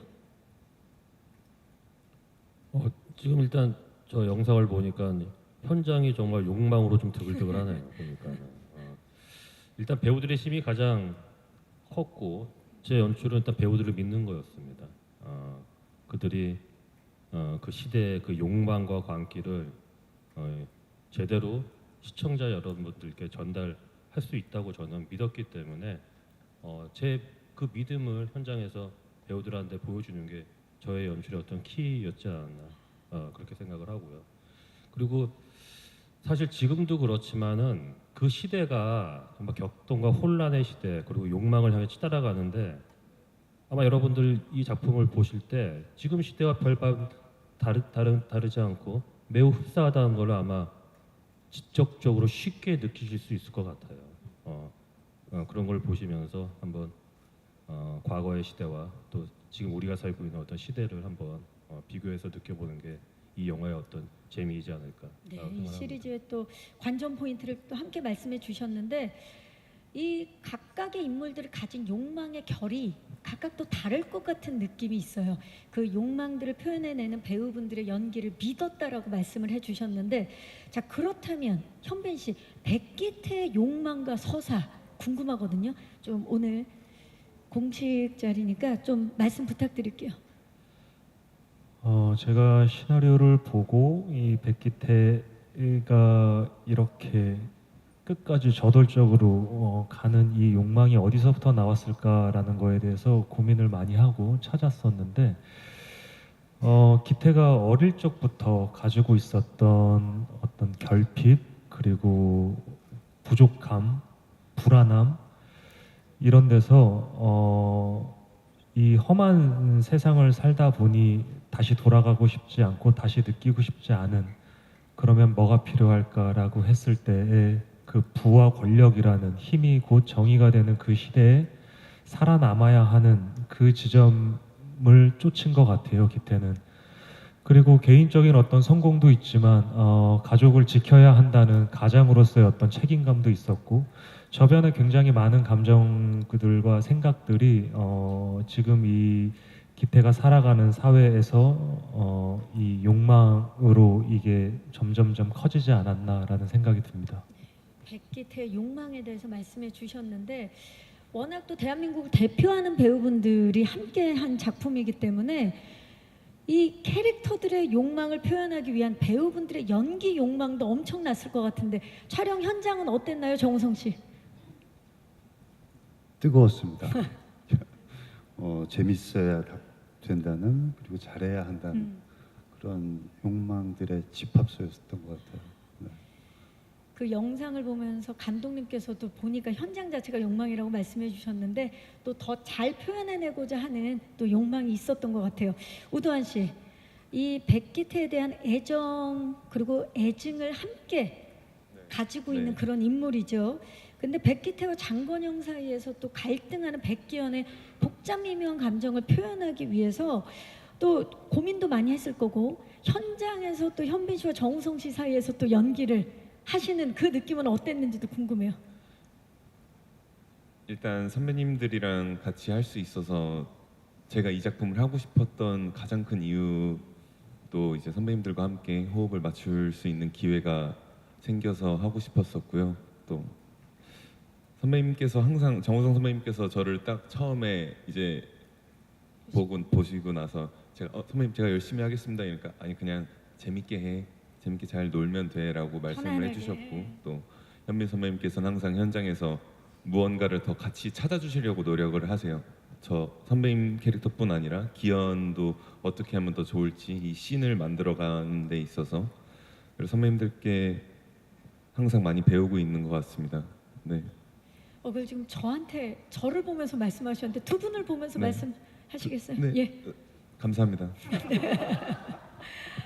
지금 일단 저 영상을 보니까 현장이 정말 욕망으로 좀 드글드글하네요. 보니까 일단 배우들의 힘이 가장 컸고 제 연출은 일단 배우들을 믿는 거였습니다. 그들이 그 시대의 그 욕망과 광기를 제대로 시청자 여러분들께 전달할 수 있다고 저는 믿었기 때문에 제 그 믿음을 현장에서 배우들한테 보여주는 게 저의 연출의 어떤 키였지 않았나 그렇게 생각을 하고요. 그리고 사실 지금도 그렇지만은 그 시대가 정말 격동과 혼란의 시대 그리고 욕망을 향해 치달아가는데 아마 여러분들 이 작품을 보실 때 지금 시대와 별반 다르지 않고 매우 흡사하다는 걸 아마 지적적으로 쉽게 느끼실 수 있을 것 같아요. 그런 걸 보시면서 한번 과거의 시대와 또 지금 우리가 살고 있는 어떤 시대를 한번 비교해서 느껴보는 게 이 영화의 어떤 재미이지 않을까. 네, 이 시리즈의 또 관전 포인트를 또 함께 말씀해 주셨는데 이 각각의 인물들이 가진 욕망의 결이 각각 또 다를 것 같은 느낌이 있어요. 그 욕망들을 표현해내는 배우분들의 연기를 믿었다라고 말씀을 해주셨는데, 자, 그렇다면 현빈 씨, 백기태의 욕망과 서사 궁금하거든요. 좀 오늘 공식 자리니까 좀 말씀 부탁드릴게요. 제가 시나리오를 보고 이 백기태가 이렇게 끝까지 저돌적으로 가는 이 욕망이 어디서부터 나왔을까라는 거에 대해서 고민을 많이 하고 찾았었는데 기태가 어릴 적부터 가지고 있었던 어떤 결핍 그리고 부족함, 불안함 이런 데서 이 험한 세상을 살다 보니 다시 돌아가고 싶지 않고 다시 느끼고 싶지 않은 그러면 뭐가 필요할까라고 했을 때에 그 부와 권력이라는 힘이 곧 정의가 되는 그 시대에 살아남아야 하는 그 지점을 쫓은 것 같아요, 기태는. 그리고 개인적인 어떤 성공도 있지만 가족을 지켜야 한다는 가장으로서의 어떤 책임감도 있었고 저변에 굉장히 많은 감정들과 생각들이 지금 이 기태가 살아가는 사회에서 이 욕망으로 이게 점점점 커지지 않았나라는 생각이 듭니다. 백기태의 욕망에 대해서 말씀해 주셨는데 워낙 또 대한민국을 대표하는 배우분들이 함께한 작품이기 때문에 이 캐릭터들의 욕망을 표현하기 위한 배우분들의 연기 욕망도 엄청났을 것 같은데 촬영 현장은 어땠나요, 정우성 씨? 뜨거웠습니다. 재밌어야 된다는 그리고 잘해야 한다는 그런 욕망들의 집합소였던 것 같아요. 네. 그 영상을 보면서 감독님께서도 보니까 현장 자체가 욕망이라고 말씀해 주셨는데 또 더 잘 표현해내고자 하는 또 욕망이 있었던 것 같아요. 우도환 씨, 이 백기태에 대한 애정 그리고 애증을 함께 가지고 있는 그런 인물이죠. 근데 백기태와 장건영 사이에서 또 갈등하는 백기현의 복잡 미묘한 감정을 표현하기 위해서 또 고민도 많이 했을 거고 현장에서 또 현빈 씨와 정우성 씨 사이에서 또 연기를 하시는 그 느낌은 어땠는지도 궁금해요. 일단 선배님들이랑 같이 할 수 있어서 제가 이 작품을 하고 싶었던 가장 큰 이유도 이제 선배님들과 함께 호흡을 맞출 수 있는 기회가 생겨서 하고 싶었었고요. 또 선배님께서 항상 정우성 선배님께서 저를 딱 처음에 이제 보시고 나서 제가 선배님 제가 열심히 하겠습니다. 그러니까 아니 그냥 재밌게 해, 재밌게 잘 놀면 돼라고 말씀을 편안하게. 해주셨고 또 현민 선배님께서는 항상 현장에서 무언가를 더 같이 찾아주시려고 노력을 하세요. 저 선배님 캐릭터뿐 아니라 기현도 어떻게 하면 더 좋을지 이 씬을 만들어가는 데 있어서 그래서 선배님들께 항상 많이 배우고 있는 것 같습니다. 네. 그걸 지금 저를 보면서 말씀하셨는데 두 분을 보면서 네. 말씀하시겠어요? 네. 예. 감사합니다.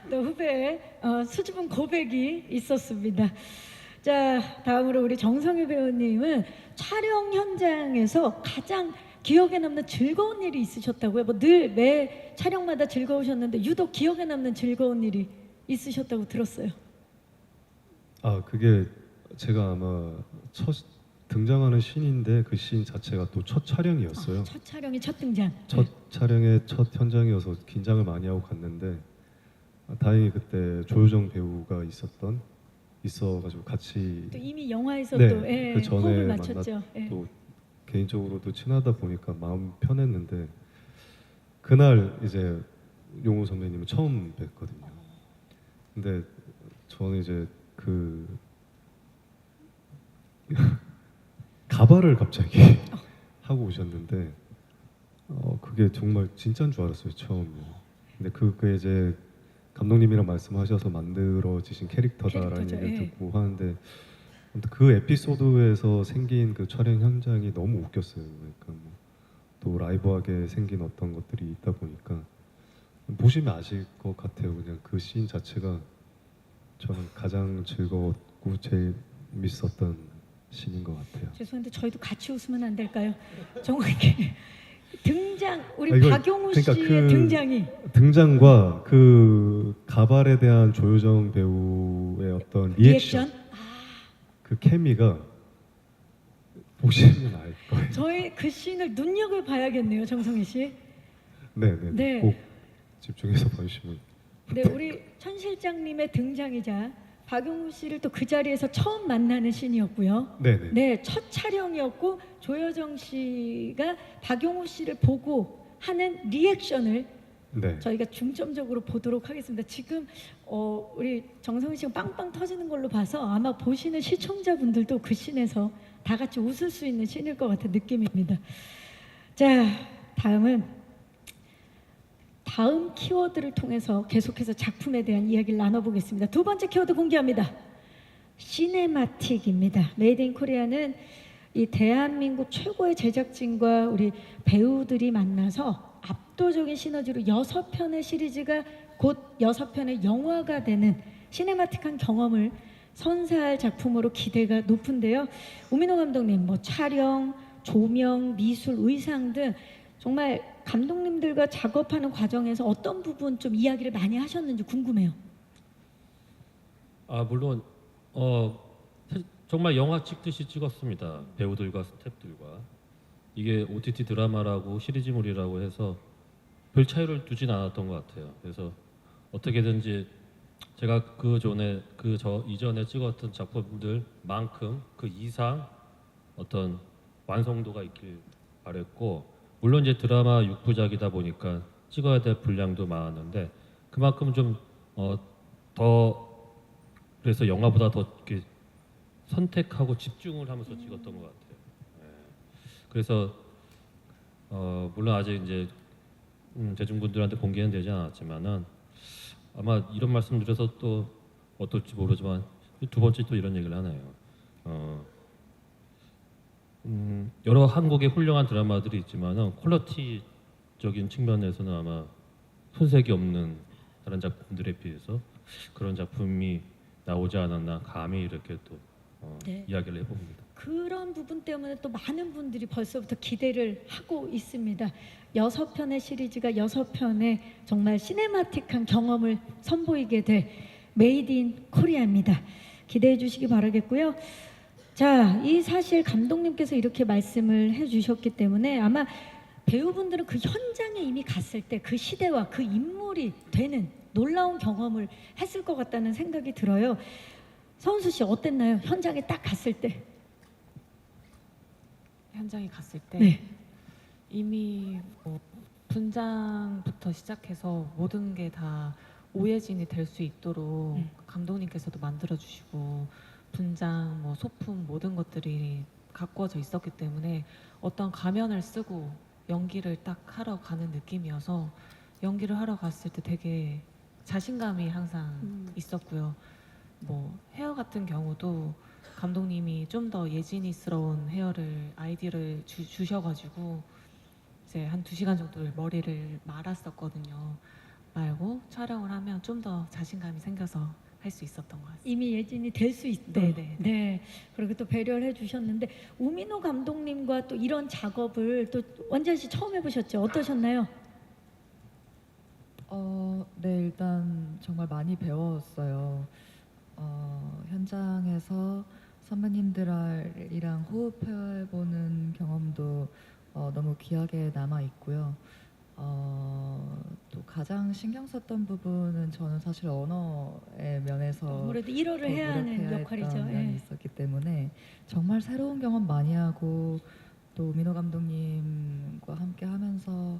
또 후배의 수줍은 고백이 있었습니다. 자, 다음으로 우리 정성희 배우님은 촬영 현장에서 가장 기억에 남는 즐거운 일이 있으셨다고요? 뭐 늘 매 촬영마다 즐거우셨는데 유독 기억에 남는 즐거운 일이 있으셨다고 들었어요. 그게 제가 아마 첫 등장하는 씬인데 그 씬 자체가 또 첫 촬영이었어요. 첫 촬영이 첫 등장. 첫 촬영의 첫 현장이어서 긴장을 많이 하고 갔는데 다행히 그때 조효정 배우가 있어가지고 같이 또 이미 영화에서 네, 또 그 전에 호흡을 맞췄죠. 예. 또 개인적으로도 친하다 보니까 마음 편했는데 그날 이제 용호 선배님을 처음 뵀거든요. 근데 저는 이제 그 가발을 갑자기 하고 오셨는데 그게 정말 진짜인 줄 알았어요 처음에. 근데 그게 이제 감독님이랑 말씀하셔서 만들어지신 캐릭터다라는 캐릭터죠, 얘기를 예. 듣고 하는데 아무튼 그 에피소드에서 생긴 그 촬영 현장이 너무 웃겼어요. 그러니까 또 라이브하게 생긴 어떤 것들이 있다 보니까 보시면 아실 것 같아요. 그냥 그 씬 자체가 저는 가장 즐거웠고 제일 재밌었던 씬인 것 같아요. 죄송한데 저희도 같이 웃으면 안 될까요? 정확히 등장 우리 이걸 박용우 그러니까 씨의 등장이 등장과 그 가발에 대한 조효정 배우의 어떤 리액션? 그 케미가 보시면 알 거예요. 저희 그 씬을 눈여겨 봐야겠네요, 정성희 씨. 네네. 네. 꼭 집중해서 봐주시면. 네, 우리 천 실장님의 등장이자 박용우 씨를 또 그 자리에서 처음 만나는 신이었고요. 네네. 네, 첫 촬영이었고 조여정 씨가 박용우 씨를 보고 하는 리액션을 네. 저희가 중점적으로 보도록 하겠습니다. 지금 우리 정성훈 씨가 빵빵 터지는 걸로 봐서 아마 보시는 시청자분들도 그 씬에서 다 같이 웃을 수 있는 씬일 것 같은 느낌입니다. 자, 다음 키워드를 통해서 계속해서 작품에 대한 이야기를 나눠보겠습니다. 두 번째 키워드 공개합니다. 시네마틱입니다. 메이드 인 코리아는 이 대한민국 최고의 제작진과 우리 배우들이 만나서 압도적인 시너지로 6편의 시리즈가 곧 6편의 영화가 되는 시네마틱한 경험을 선사할 작품으로 기대가 높은데요. 우민호 감독님, 촬영, 조명, 미술, 의상 등 정말 감독님들과 작업하는 과정에서 어떤 부분 좀 이야기를 많이 하셨는지 궁금해요. 물론 정말 영화 찍듯이 찍었습니다. 배우들과 스태프들과. 이게 OTT 드라마라고 시리즈물이라고 해서 별 차이를 두진 않았던 것 같아요. 그래서 어떻게든지 제가 이전에 찍었던 작품들만큼 그 이상 어떤 완성도가 있길 바랬고, 물론 이제 드라마 6부작이다 보니까 찍어야 될 분량도 많았는데 그만큼 좀 그래서 영화보다 더 이렇게 선택하고 집중을 하면서 찍었던 것 같아요. 네. 그래서 물론 아직 이제 대중분들한테 공개는 되지 않았지만은 아마 이런 말씀 드려서 또 어떨지 모르지만 두 번째 또 이런 얘기를 하네요. 여러 한국의 훌륭한 드라마들이 있지만은 퀄리티적인 측면에서는 아마 손색이 없는 다른 작품들에 비해서 그런 작품이 나오지 않았나 감히 이렇게 또 네. 이야기를 해봅니다. 그런 부분 때문에 또 많은 분들이 벌써부터 기대를 하고 있습니다. 6편의 시리즈가 6편의 정말 시네마틱한 경험을 선보이게 될 메이드 인 코리아입니다. 기대해 주시기 바라겠고요. 자, 이 사실 감독님께서 이렇게 말씀을 해주셨기 때문에 아마 배우분들은 그 현장에 이미 갔을 때 그 시대와 그 인물이 되는 놀라운 경험을 했을 것 같다는 생각이 들어요. 서은수 씨 어땠나요? 현장에 딱 갔을 때. 현장에 갔을 때 네. 이미 분장부터 시작해서 모든 게 다 오예진이 될 수 있도록 감독님께서도 만들어주시고 분장, 소품 모든 것들이 가꾸어져 있었기 때문에 어떤 가면을 쓰고 연기를 딱 하러 가는 느낌이어서 연기를 하러 갔을 때 되게 자신감이 항상 있었고요. 헤어 같은 경우도 감독님이 좀 더 예진이스러운 아이디어를 주셔가지고 이제 한 2시간 정도를 머리를 말았었거든요. 말고 촬영을 하면 좀 더 자신감이 생겨서 할 수 있었던 것 같습니다. 이미 예진이 될 수 있도록. 네네. 네. 그리고 또 배려를 해주셨는데 우민호 감독님과 또 이런 작업을 또 원지아 씨 처음 해보셨죠? 어떠셨나요? 네, 일단 정말 많이 배웠어요. 현장에서 선배님들이랑 호흡해보는 경험도 너무 귀하게 남아 있고요. 또 가장 신경 썼던 부분은 저는 사실 언어의 면에서 아무래도 1어를 해야 하는 역할이죠. 했던 면이 있었기 때문에 정말 새로운 경험 많이 하고 또 민호 감독님과 함께 하면서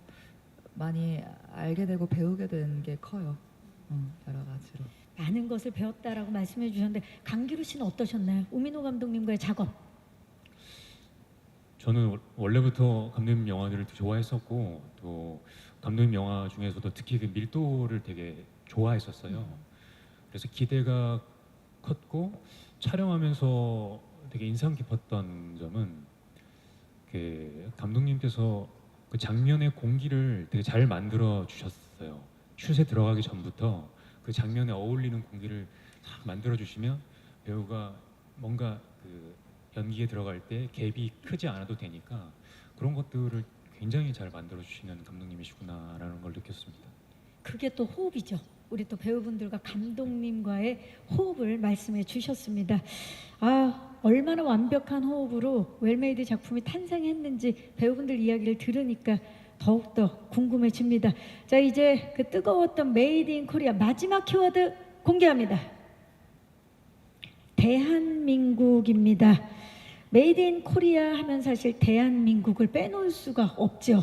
많이 알게 되고 배우게 된 게 커요. 여러 가지로. 많은 것을 배웠다라고 말씀해 주셨는데 강기루 씨는 어떠셨나요? 우민호 감독님과의 작업. 저는 원래부터 감독님 영화들을 되게 좋아했었고 또 감독님 영화 중에서도 특히 그 밀도를 되게 좋아했었어요. 그래서 기대가 컸고 촬영하면서 되게 인상 깊었던 점은 그 감독님께서 그 장면의 공기를 되게 잘 만들어 주셨어요. 슛에 들어가기 전부터 그 장면에 어울리는 공기를 딱 만들어 주시면 배우가 뭔가 그 연기에 들어갈 때 갭이 크지 않아도 되니까 그런 것들을 굉장히 잘 만들어 주시는 감독님이시구나라는 걸 느꼈습니다. 그게 또 호흡이죠. 우리 또 배우분들과 감독님과의 호흡을 말씀해 주셨습니다. 얼마나 완벽한 호흡으로 웰메이드 작품이 탄생했는지 배우분들 이야기를 들으니까 더욱더 궁금해집니다. 자, 이제 그 뜨거웠던 메이드 인 코리아 마지막 키워드 공개합니다. 대한민국입니다. 메이드 인 코리아 하면 사실 대한민국을 빼놓을 수가 없죠.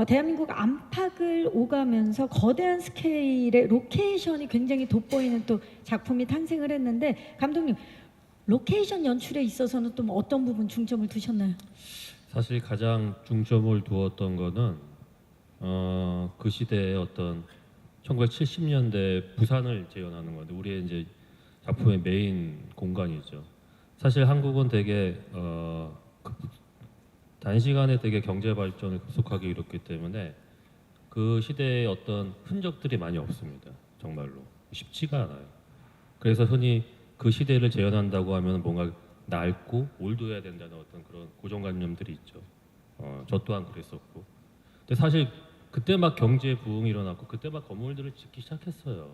대한민국 안팎을 오가면서 거대한 스케일의 로케이션이 굉장히 돋보이는 또 작품이 탄생을 했는데, 감독님 로케이션 연출에 있어서는 또 어떤 부분 중점을 두셨나요? 사실 가장 중점을 두었던 거는 그 시대의 어떤 1970년대 부산을 재현하는 건데, 우리의 이제 작품의 메인 공간이죠. 사실 한국은 되게 단시간에 되게 경제 발전을 급속하게 이뤘기 때문에 그 시대의 어떤 흔적들이 많이 없습니다. 정말로 쉽지가 않아요. 그래서 흔히 그 시대를 재현한다고 하면 뭔가 낡고 올드해야 된다는 어떤 그런 고정관념들이 있죠. 저 또한 그랬었고. 근데 사실 그때 막 경제 부흥이 일어났고 그때 막 건물들을 짓기 시작했어요.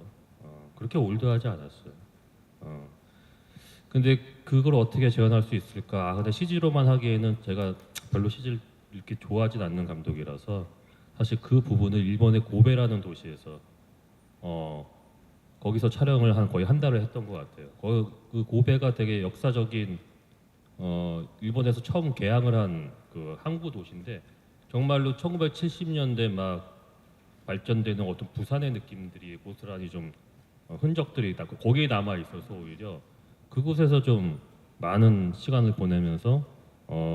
그렇게 올드하지 않았어요. 근데 그걸 어떻게 재현할 수 있을까? 근데 CG로만 하기에는 제가 별로 CG를 이렇게 좋아하진 않는 감독이라서 사실 그 부분을 일본의 고베라는 도시에서 거기서 촬영을 거의 한 달을 했던 것 같아요. 그 고베가 되게 역사적인 일본에서 처음 개항을 한 그 항구 도시인데, 정말로 1970년대 막 발전되는 어떤 부산의 느낌들이 고스란히 좀 흔적들이 다 거기에 남아 있어서 오히려 그곳에서 좀 많은 시간을 보내면서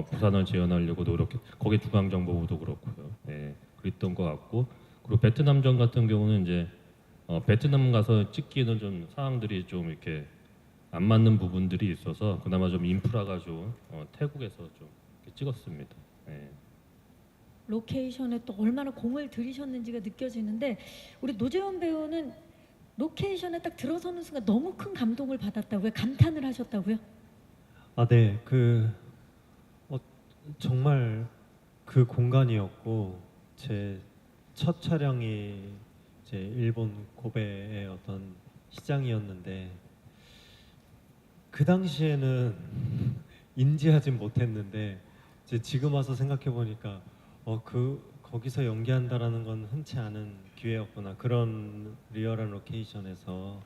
부산을 재현하려고 노력해. 거기 중앙정보부도 그렇고요. 예, 그랬던 것 같고, 그리고 베트남전 같은 경우는 이제 베트남 가서 찍기에는 좀 상황들이 좀 이렇게 안 맞는 부분들이 있어서 그나마 좀 인프라가 좋은 태국에서 좀 이렇게 찍었습니다. 예. 로케이션에 또 얼마나 공을 들이셨는지가 느껴지는데, 우리 노재원 배우는 로케이션에 딱 들어서는 순간 너무 큰 감동을 받았다고요? 감탄을 하셨다고요? 네. 정말 그 공간이었고, 제 첫 촬영이 이제 일본 고베의 어떤 시장이었는데, 그 당시에는 인지하진 못했는데 이제 지금 와서 생각해 보니까 거기서 연기한다라는 건 흔치 않은 기회였구나. 그런 리얼한 로케이션에서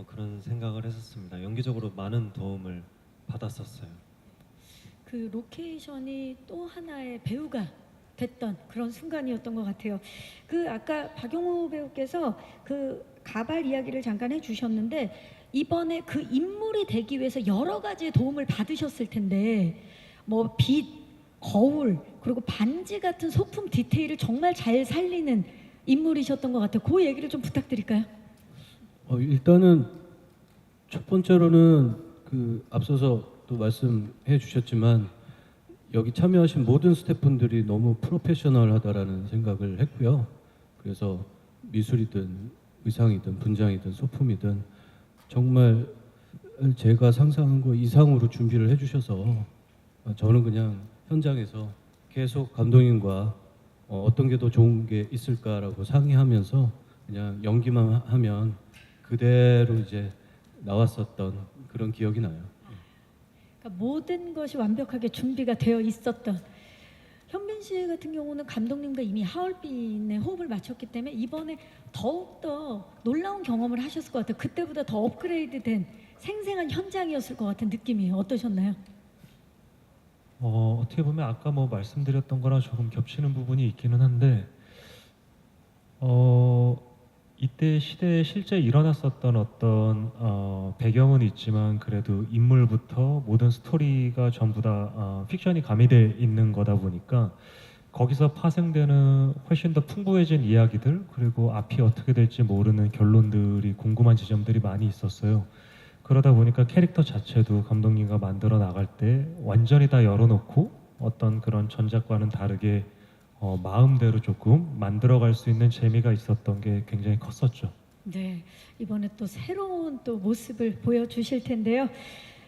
그런 생각을 했었습니다. 연기적으로 많은 도움을 받았었어요. 그 로케이션이 또 하나의 배우가 됐던 그런 순간이었던 것 같아요. 그 아까 박용호 배우께서 그 가발 이야기를 잠깐 해주셨는데, 이번에 그 인물이 되기 위해서 여러 가지의 도움을 받으셨을 텐데, 뭐 빛, 거울, 그리고 반지 같은 소품 디테일을 정말 잘 살리는 인물이셨던 것 같아요. 그 얘기를 좀 부탁드릴까요? 일단은 첫 번째로는 그 앞서서 또 말씀해 주셨지만 여기 참여하신 모든 스태프분들이 너무 프로페셔널하다라는 생각을 했고요. 그래서 미술이든 의상이든 분장이든 소품이든 정말 제가 상상한 거 이상으로 준비를 해주셔서 저는 그냥 현장에서 계속 감독님과 어떤 게 더 좋은 게 있을까라고 상의하면서 그냥 연기만 하면 그대로 이제 나왔었던 그런 기억이 나요. 그러니까 모든 것이 완벽하게 준비가 되어 있었던. 현빈 씨 같은 경우는 감독님과 이미 하얼빈의 호흡을 맞췄기 때문에 이번에 더욱더 놀라운 경험을 하셨을 것 같아요. 그때보다 더 업그레이드된 생생한 현장이었을 것 같은 느낌이 어떠셨나요? 어떻게 보면 아까 뭐 말씀드렸던 거랑 조금 겹치는 부분이 있기는 한데, 이때 시대에 실제 일어났었던 어떤 배경은 있지만 그래도 인물부터 모든 스토리가 전부 다 픽션이 가미되어 있는 거다 보니까 거기서 파생되는 훨씬 더 풍부해진 이야기들, 그리고 앞이 어떻게 될지 모르는 결론들이, 궁금한 지점들이 많이 있었어요. 그러다 보니까 캐릭터 자체도 감독님과 만들어 나갈 때 완전히 다 열어놓고 어떤 그런 전작과는 다르게 마음대로 조금 만들어갈 수 있는 재미가 있었던 게 굉장히 컸었죠. 네, 이번에 또 새로운 또 모습을 보여주실 텐데요.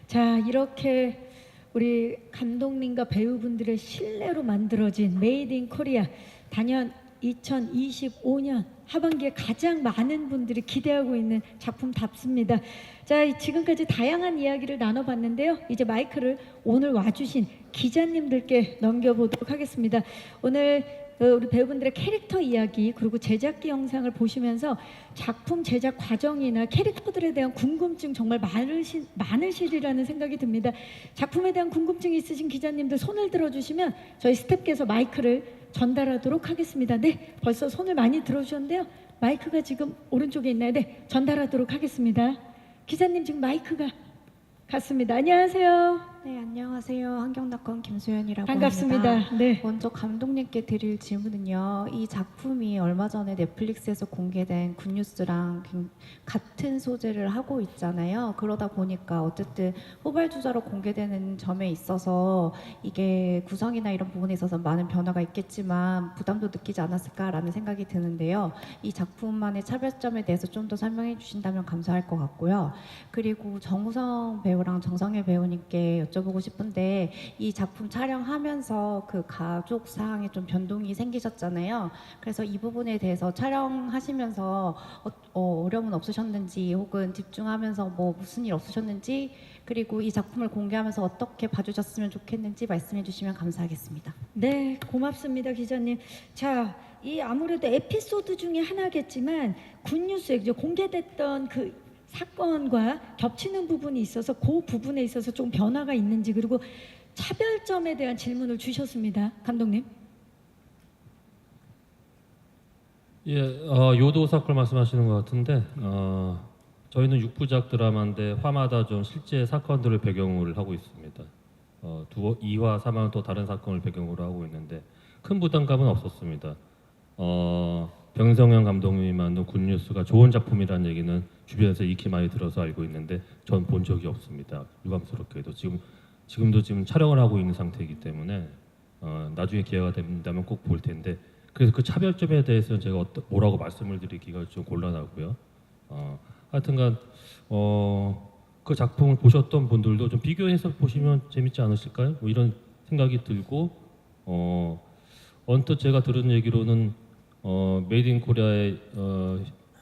자, 이렇게 우리 감독님과 배우분들의 신뢰로 만들어진 메이드 인 코리아, 단연 2025년 하반기에 가장 많은 분들이 기대하고 있는 작품답습니다. 자, 지금까지 다양한 이야기를 나눠봤는데요. 이제 마이크를 오늘 와주신 기자님들께 넘겨보도록 하겠습니다. 오늘 우리 배우분들의 캐릭터 이야기 그리고 제작기 영상을 보시면서 작품 제작 과정이나 캐릭터들에 대한 궁금증 정말 많으시리라는 생각이 듭니다. 작품에 대한 궁금증이 있으신 기자님들 손을 들어주시면 저희 스태프께서 마이크를 전달하도록 하겠습니다. 네, 벌써 손을 많이 들어주셨는데요. 마이크가 지금 오른쪽에 있나요? 네, 전달하도록 하겠습니다. 기자님 지금 마이크가 갔습니다. 안녕하세요. 네, 안녕하세요. 한경닷컴 김소연이라고 반갑습니다. 합니다. 네. 먼저 감독님께 드릴 질문은요. 이 작품이 얼마 전에 넷플릭스에서 공개된 굿뉴스랑 같은 소재를 하고 있잖아요. 그러다 보니까 어쨌든 후발주자로 공개되는 점에 있어서 이게 구성이나 이런 부분에 있어서 많은 변화가 있겠지만 부담도 느끼지 않았을까라는 생각이 드는데요. 이 작품만의 차별점에 대해서 좀 더 설명해 주신다면 감사할 것 같고요. 그리고 정우성 배우랑 정성일 배우님께 여쭤보고 싶은데 이 작품 촬영하면서 그 가족 사항에 좀 변동이 생기셨잖아요. 그래서 이 부분에 대해서 촬영하시면서 어려움은 없으셨는지 혹은 집중하면서 뭐 무슨 일 없으셨는지 그리고 이 작품을 공개하면서 어떻게 봐주셨으면 좋겠는지 말씀해 주시면 감사하겠습니다. 네, 고맙습니다, 기자님. 자, 이 아무래도 에피소드 중에 하나겠지만 굿뉴스에 이제 공개됐던 그 사건과 겹치는 부분이 있어서 그 부분에 있어서 좀 변화가 있는지 그리고 차별점에 대한 질문을 주셨습니다. 감독님. 예, 요도 사건 말씀하시는 것 같은데 저희는 6부작 드라마인데 화마다 좀 실제 사건들을 배경으로 하고 있습니다. 2화, 3화는 또 다른 사건을 배경으로 하고 있는데 큰 부담감은 없었습니다. 병성현 감독님이 만든 굿뉴스가 좋은 작품이라는 얘기는 주변에서 익히 많이 들어서 알고 있는데 전 본 적이 없습니다. 유감스럽게도 지금도 촬영을 하고 있는 상태이기 때문에 나중에 기회가 된다면 꼭 볼 텐데 그래서 그 차별점에 대해서는 제가 뭐라고 말씀을 드리기가 좀 곤란하고요. 하여튼간 그 작품을 보셨던 분들도 좀 비교해서 보시면 재밌지 않으실까요? 뭐 이런 생각이 들고 언뜻 제가 들은 얘기로는 메이드 인 코리아의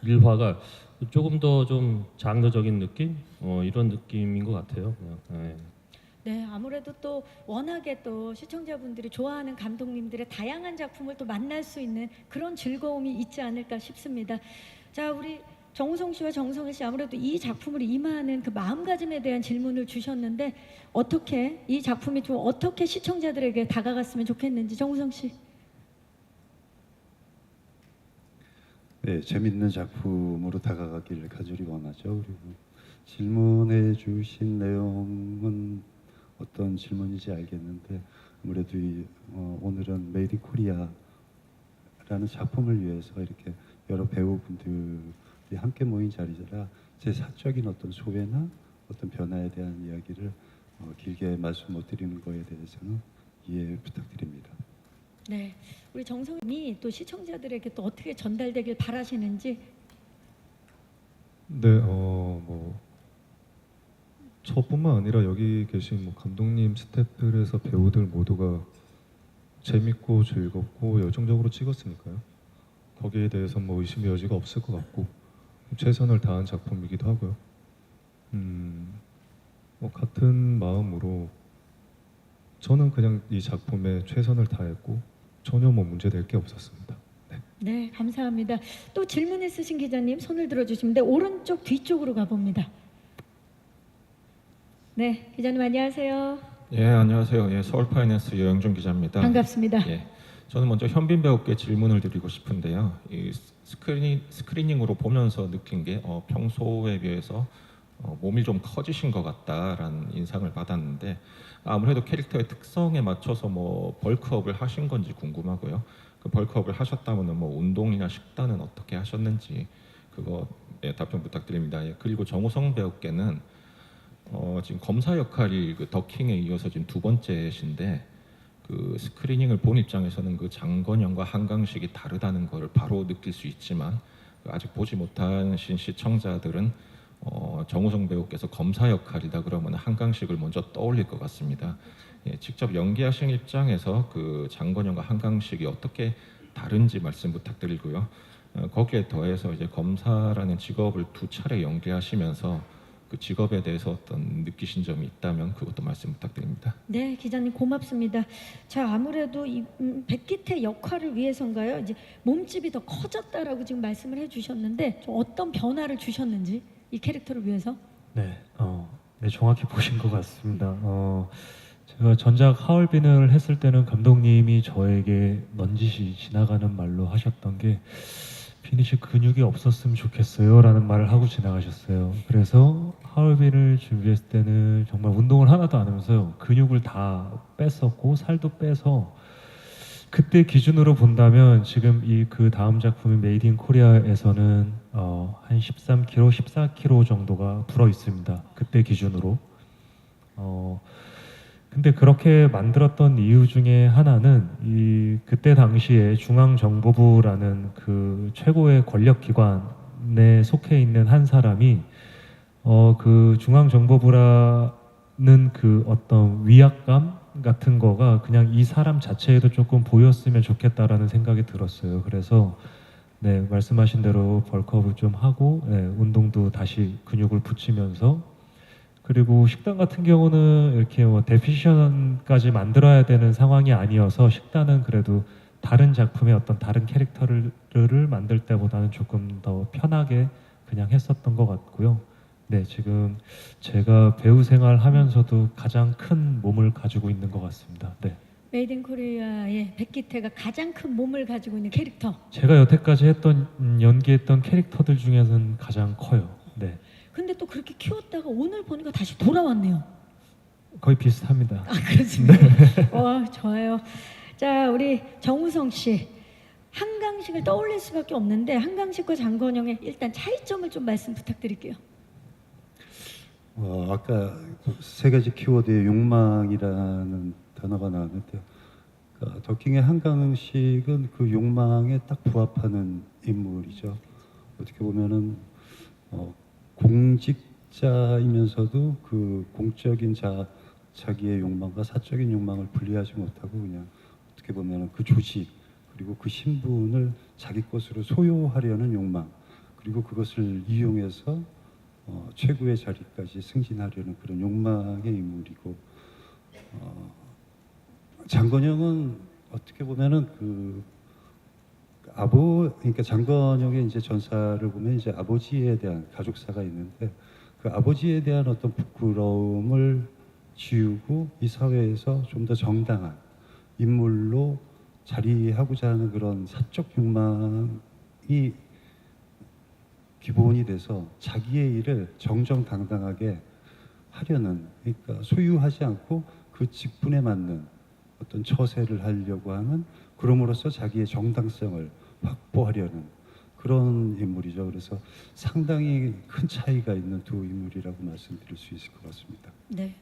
1화가 조금 더 좀 장르적인 느낌? 이런 느낌인 것 같아요. 그냥. 네, 아무래도 또 워낙에 또 시청자분들이 좋아하는 감독님들의 다양한 작품을 또 만날 수 있는 그런 즐거움이 있지 않을까 싶습니다. 자, 우리 정우성 씨와 정성일 씨 아무래도 이 작품을 임하는 그 마음가짐에 대한 질문을 주셨는데 어떻게 이 작품이 좀 어떻게 시청자들에게 다가갔으면 좋겠는지 정우성 씨. 네, 재밌는 작품으로 다가가기를 간절히 원하죠. 그리고 질문해 주신 내용은 어떤 질문인지 알겠는데 아무래도 오늘은 메이드 인 코리아라는 작품을 위해서 이렇게 여러 배우분들이 함께 모인 자리라 제 사적인 어떤 소회나 어떤 변화에 대한 이야기를 길게 말씀 못 드리는 거에 대해서는 이해 부탁드립니다. 네, 우리 정성님이 또 시청자들에게 또 어떻게 전달되길 바라시는지. 네, 저뿐만 아니라 여기 계신 뭐 감독님, 스태프들에서 배우들 모두가 재밌고 즐겁고 열정적으로 찍었으니까요. 거기에 대해서 뭐 의심의 여지가 없을 것 같고 최선을 다한 작품이기도 하고요. 뭐 같은 마음으로 저는 그냥 이 작품에 최선을 다했고 전혀 뭐 문제될 게 없었습니다. 네, 감사합니다. 또 질문 있으신 기자님 손을 들어주시면 돼. 오른쪽 뒤쪽으로 가봅니다. 네, 기자님 안녕하세요. 예, 안녕하세요. 예, 서울파이낸스 여영준 기자입니다. 반갑습니다. 예, 저는 먼저 현빈 배우께 질문을 드리고 싶은데요. 이 스크리닝으로 보면서 느낀 게 평소에 비해서 몸이 좀 커지신 것 같다라는 인상을 받았는데 아무래도 캐릭터의 특성에 맞춰서 뭐 벌크업을 하신 건지 궁금하고요. 그 벌크업을 하셨다면 뭐 운동이나 식단은 어떻게 하셨는지 그거 답변 부탁드립니다. 예, 그리고 정우성 배우께는 지금 검사 역할이 그 더킹에 이어서 지금 2번째신데 그 스크리닝을 본 입장에서는 그 장건영과 한강식이 다르다는 걸 바로 느낄 수 있지만 아직 보지 못하신 시청자들은 정우성 배우께서 검사 역할이다 그러면 한강식을 먼저 떠올릴 것 같습니다. 예, 직접 연기하신 입장에서 그 장건영과 한강식이 어떻게 다른지 말씀 부탁드리고요. 거기에 더해서 이제 검사라는 직업을 2차례 연기하시면서 그 직업에 대해서 어떤 느끼신 점이 있다면 그것도 말씀 부탁드립니다. 네, 기자님 고맙습니다. 자, 아무래도 이 백기태 역할을 위해서인가요? 이제 몸집이 더 커졌다라고 지금 말씀을 해주셨는데 좀 어떤 변화를 주셨는지 이 캐릭터를 위해서? 네, 네, 정확히 보신 것 같습니다. 제가 전작 하얼빈을 했을 때는 감독님이 저에게 넌지시 지나가는 말로 하셨던 게 피니 씨 근육이 없었으면 좋겠어요 라는 말을 하고 지나가셨어요. 그래서 하얼빈을 준비했을 때는 정말 운동을 하나도 안 하면서요, 근육을 다 뺐었고 살도 빼서, 그때 기준으로 본다면 지금 이 그 다음 작품인 메이드 인 코리아에서는 한 13kg, 14kg 정도가 불어 있습니다. 그때 기준으로. 근데 그렇게 만들었던 이유 중에 하나는 이 그때 당시에 중앙정보부라는 그 최고의 권력기관에 속해 있는 한 사람이 그 중앙정보부라는 그 어떤 위압감 같은 거가 그냥 이 사람 자체에도 조금 보였으면 좋겠다라는 생각이 들었어요. 그래서 네, 말씀하신 대로 벌크업을 좀 하고, 네, 운동도 다시 근육을 붙이면서, 그리고 식단 같은 경우는 이렇게 뭐 데피션까지 만들어야 되는 상황이 아니어서 식단은 그래도 다른 작품의 어떤 다른 캐릭터를 만들 때보다는 조금 더 편하게 그냥 했었던 것 같고요. 네, 지금 제가 배우 생활하면서도 가장 큰 몸을 가지고 있는 것 같습니다. 네. 메이드 인 코리아의 백기태가 가장 큰 몸을 가지고 있는 캐릭터. 제가 여태까지 연기했던 캐릭터들 중에서는 가장 커요. 네. 근데 또 그렇게 키웠다가 오늘 보니까 다시 돌아왔네요. 거의 비슷합니다. 아, 그렇습니다. 좋아요. 자, 우리 정우성 씨. 한강식을 떠올릴 수밖에 없는데 한강식과 장건영의 일단 차이점을 좀 말씀 부탁드릴게요. 아까 세 가지 키워드의 욕망이라는 단어가 나왔는데요. 그러니까 더킹의 한강식은 그 욕망에 딱 부합하는 인물이죠. 어떻게 보면은 공직자이면서도 그 공적인 자기의 욕망과 사적인 욕망을 분리하지 못하고 그냥 어떻게 보면은 그 조직 그리고 그 신분을 자기 것으로 소유하려는 욕망, 그리고 그것을 이용해서 최고의 자리까지 승진하려는 그런 욕망의 인물이고, 장건영은 어떻게 보면은 그러니까 장건영의 이제 전사를 보면 이제 아버지에 대한 가족사가 있는데, 그 아버지에 대한 어떤 부끄러움을 지우고 이 사회에서 좀 더 정당한 인물로 자리하고자 하는 그런 사적 욕망이 기본이 돼서 자기의 일을 정정당당하게 하려는, 그러니까 소유하지 않고 그 직분에 맞는 어떤 처세를 하려고 하는, 그럼으로써 자기의 정당성을 확보하려는 그런 인물이죠. 그래서 상당히 큰 차이가 있는 두 인물이라고 말씀드릴 수 있을 것 같습니다. 네.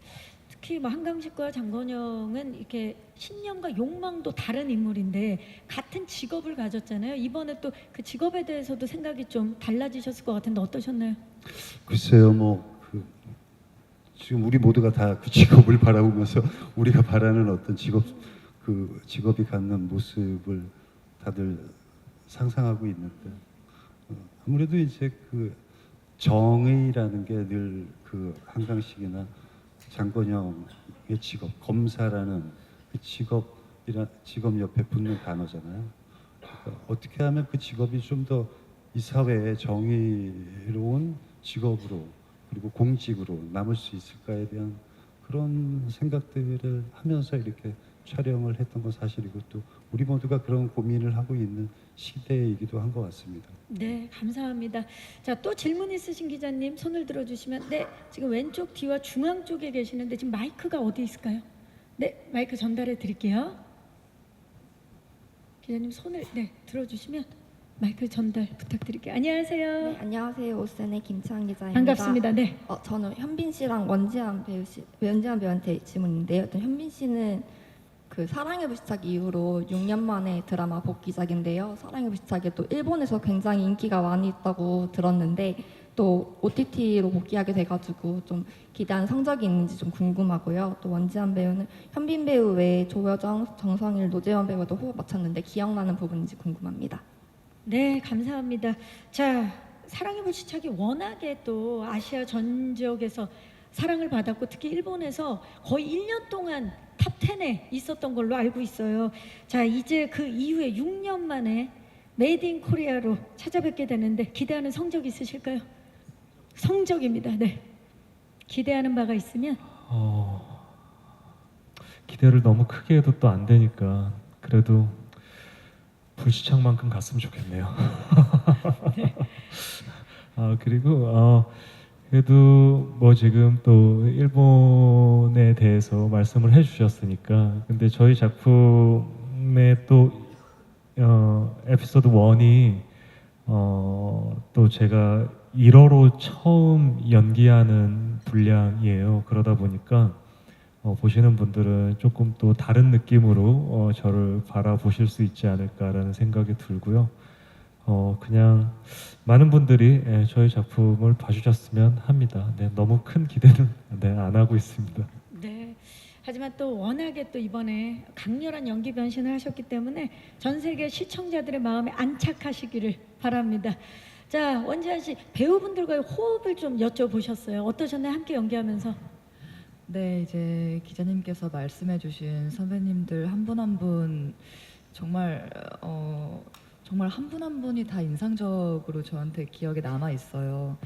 특히 뭐 한강식과 장건영은 이렇게 신념과 욕망도 다른 인물인데 같은 직업을 가졌잖아요. 이번에 또 그 직업에 대해서도 생각이 좀 달라지셨을 것 같은데 어떠셨나요? 글쎄요, 지금 우리 모두가 다 그 직업을 바라보면서 우리가 바라는 어떤 직업이 갖는 모습을 다들 상상하고 있는데, 아무래도 이제 그 정의라는 게 늘 그 한강식이나 장건영의 직업, 검사라는 그 직업 옆에 붙는 단어잖아요. 그러니까 어떻게 하면 그 직업이 좀 더 이 사회의 정의로운 직업으로 그리고 공직으로 남을 수 있을까에 대한 그런 생각들을 하면서 이렇게 촬영을 했던 건 사실이고, 또 우리 모두가 그런 고민을 하고 있는 시대이기도 한 것 같습니다. 네, 감사합니다. 자, 또 질문 있으신 기자님 손을 들어주시면. 네, 지금 왼쪽 뒤와 중앙 쪽에 계시는데 지금 마이크가 어디 있을까요? 네, 마이크 전달해 드릴게요. 기자님 손을 들어주시면 마이크 전달 부탁드릴게요. 안녕하세요. 네, 안녕하세요. 오센의 김창 기자입니다. 반갑습니다. 네. 저는 현빈 씨랑 원지한 배우한테 질문인데요. 현빈 씨는 그 사랑의 불시착 이후로 6년 만에 드라마 복귀작인데요. 사랑의 불시착이 또 일본에서 굉장히 인기가 많이 있다고 들었는데 또 OTT로 복귀하게 돼가지고 좀 기대한 성적이 있는지 좀 궁금하고요. 또 원지한 배우는 현빈 배우 외에 조여정, 정성일, 노재원 배우도 호흡 맞췄는데 기억나는 부분인지 궁금합니다. 네, 감사합니다. 자, 사랑의 불시착이 워낙에 또 아시아 전 지역에서 사랑을 받았고 특히 일본에서 거의 1년 동안 탑 10에 있었던 걸로 알고 있어요. 자, 이제 그 이후에 6년 만에 메이드 인 코리아로 찾아뵙게 되는데 기대하는 성적 있으실까요? 성적입니다. 네. 기대하는 바가 있으면 기대를 너무 크게 해도 또 안 되니까 그래도 불시착만큼 갔으면 좋겠네요. 네. 그리고 그래도 뭐 지금 또 일본에 대해서 말씀을 해주셨으니까 근데 저희 작품의 또 에피소드 1이 또 제가 1호로 처음 연기하는 분량이에요. 그러다 보니까 보시는 분들은 조금 또 다른 느낌으로 저를 바라보실 수 있지 않을까라는 생각이 들고요. 그냥 많은 분들이 저희 작품을 봐주셨으면 합니다. 네, 너무 큰 기대는 안 하고 있습니다. 네. 하지만 또 워낙에 또 이번에 강렬한 연기 변신을 하셨기 때문에 전 세계 시청자들의 마음에 안착하시기를 바랍니다. 자, 원지한 씨 배우분들과의 호흡을 좀 여쭤보셨어요. 어떠셨나요? 함께 연기하면서. 네, 이제 기자님께서 말씀해주신 선배님들 한 분 한 분 정말 정말 한 분 한 분이 다 인상적으로 저한테 기억에 남아 있어요.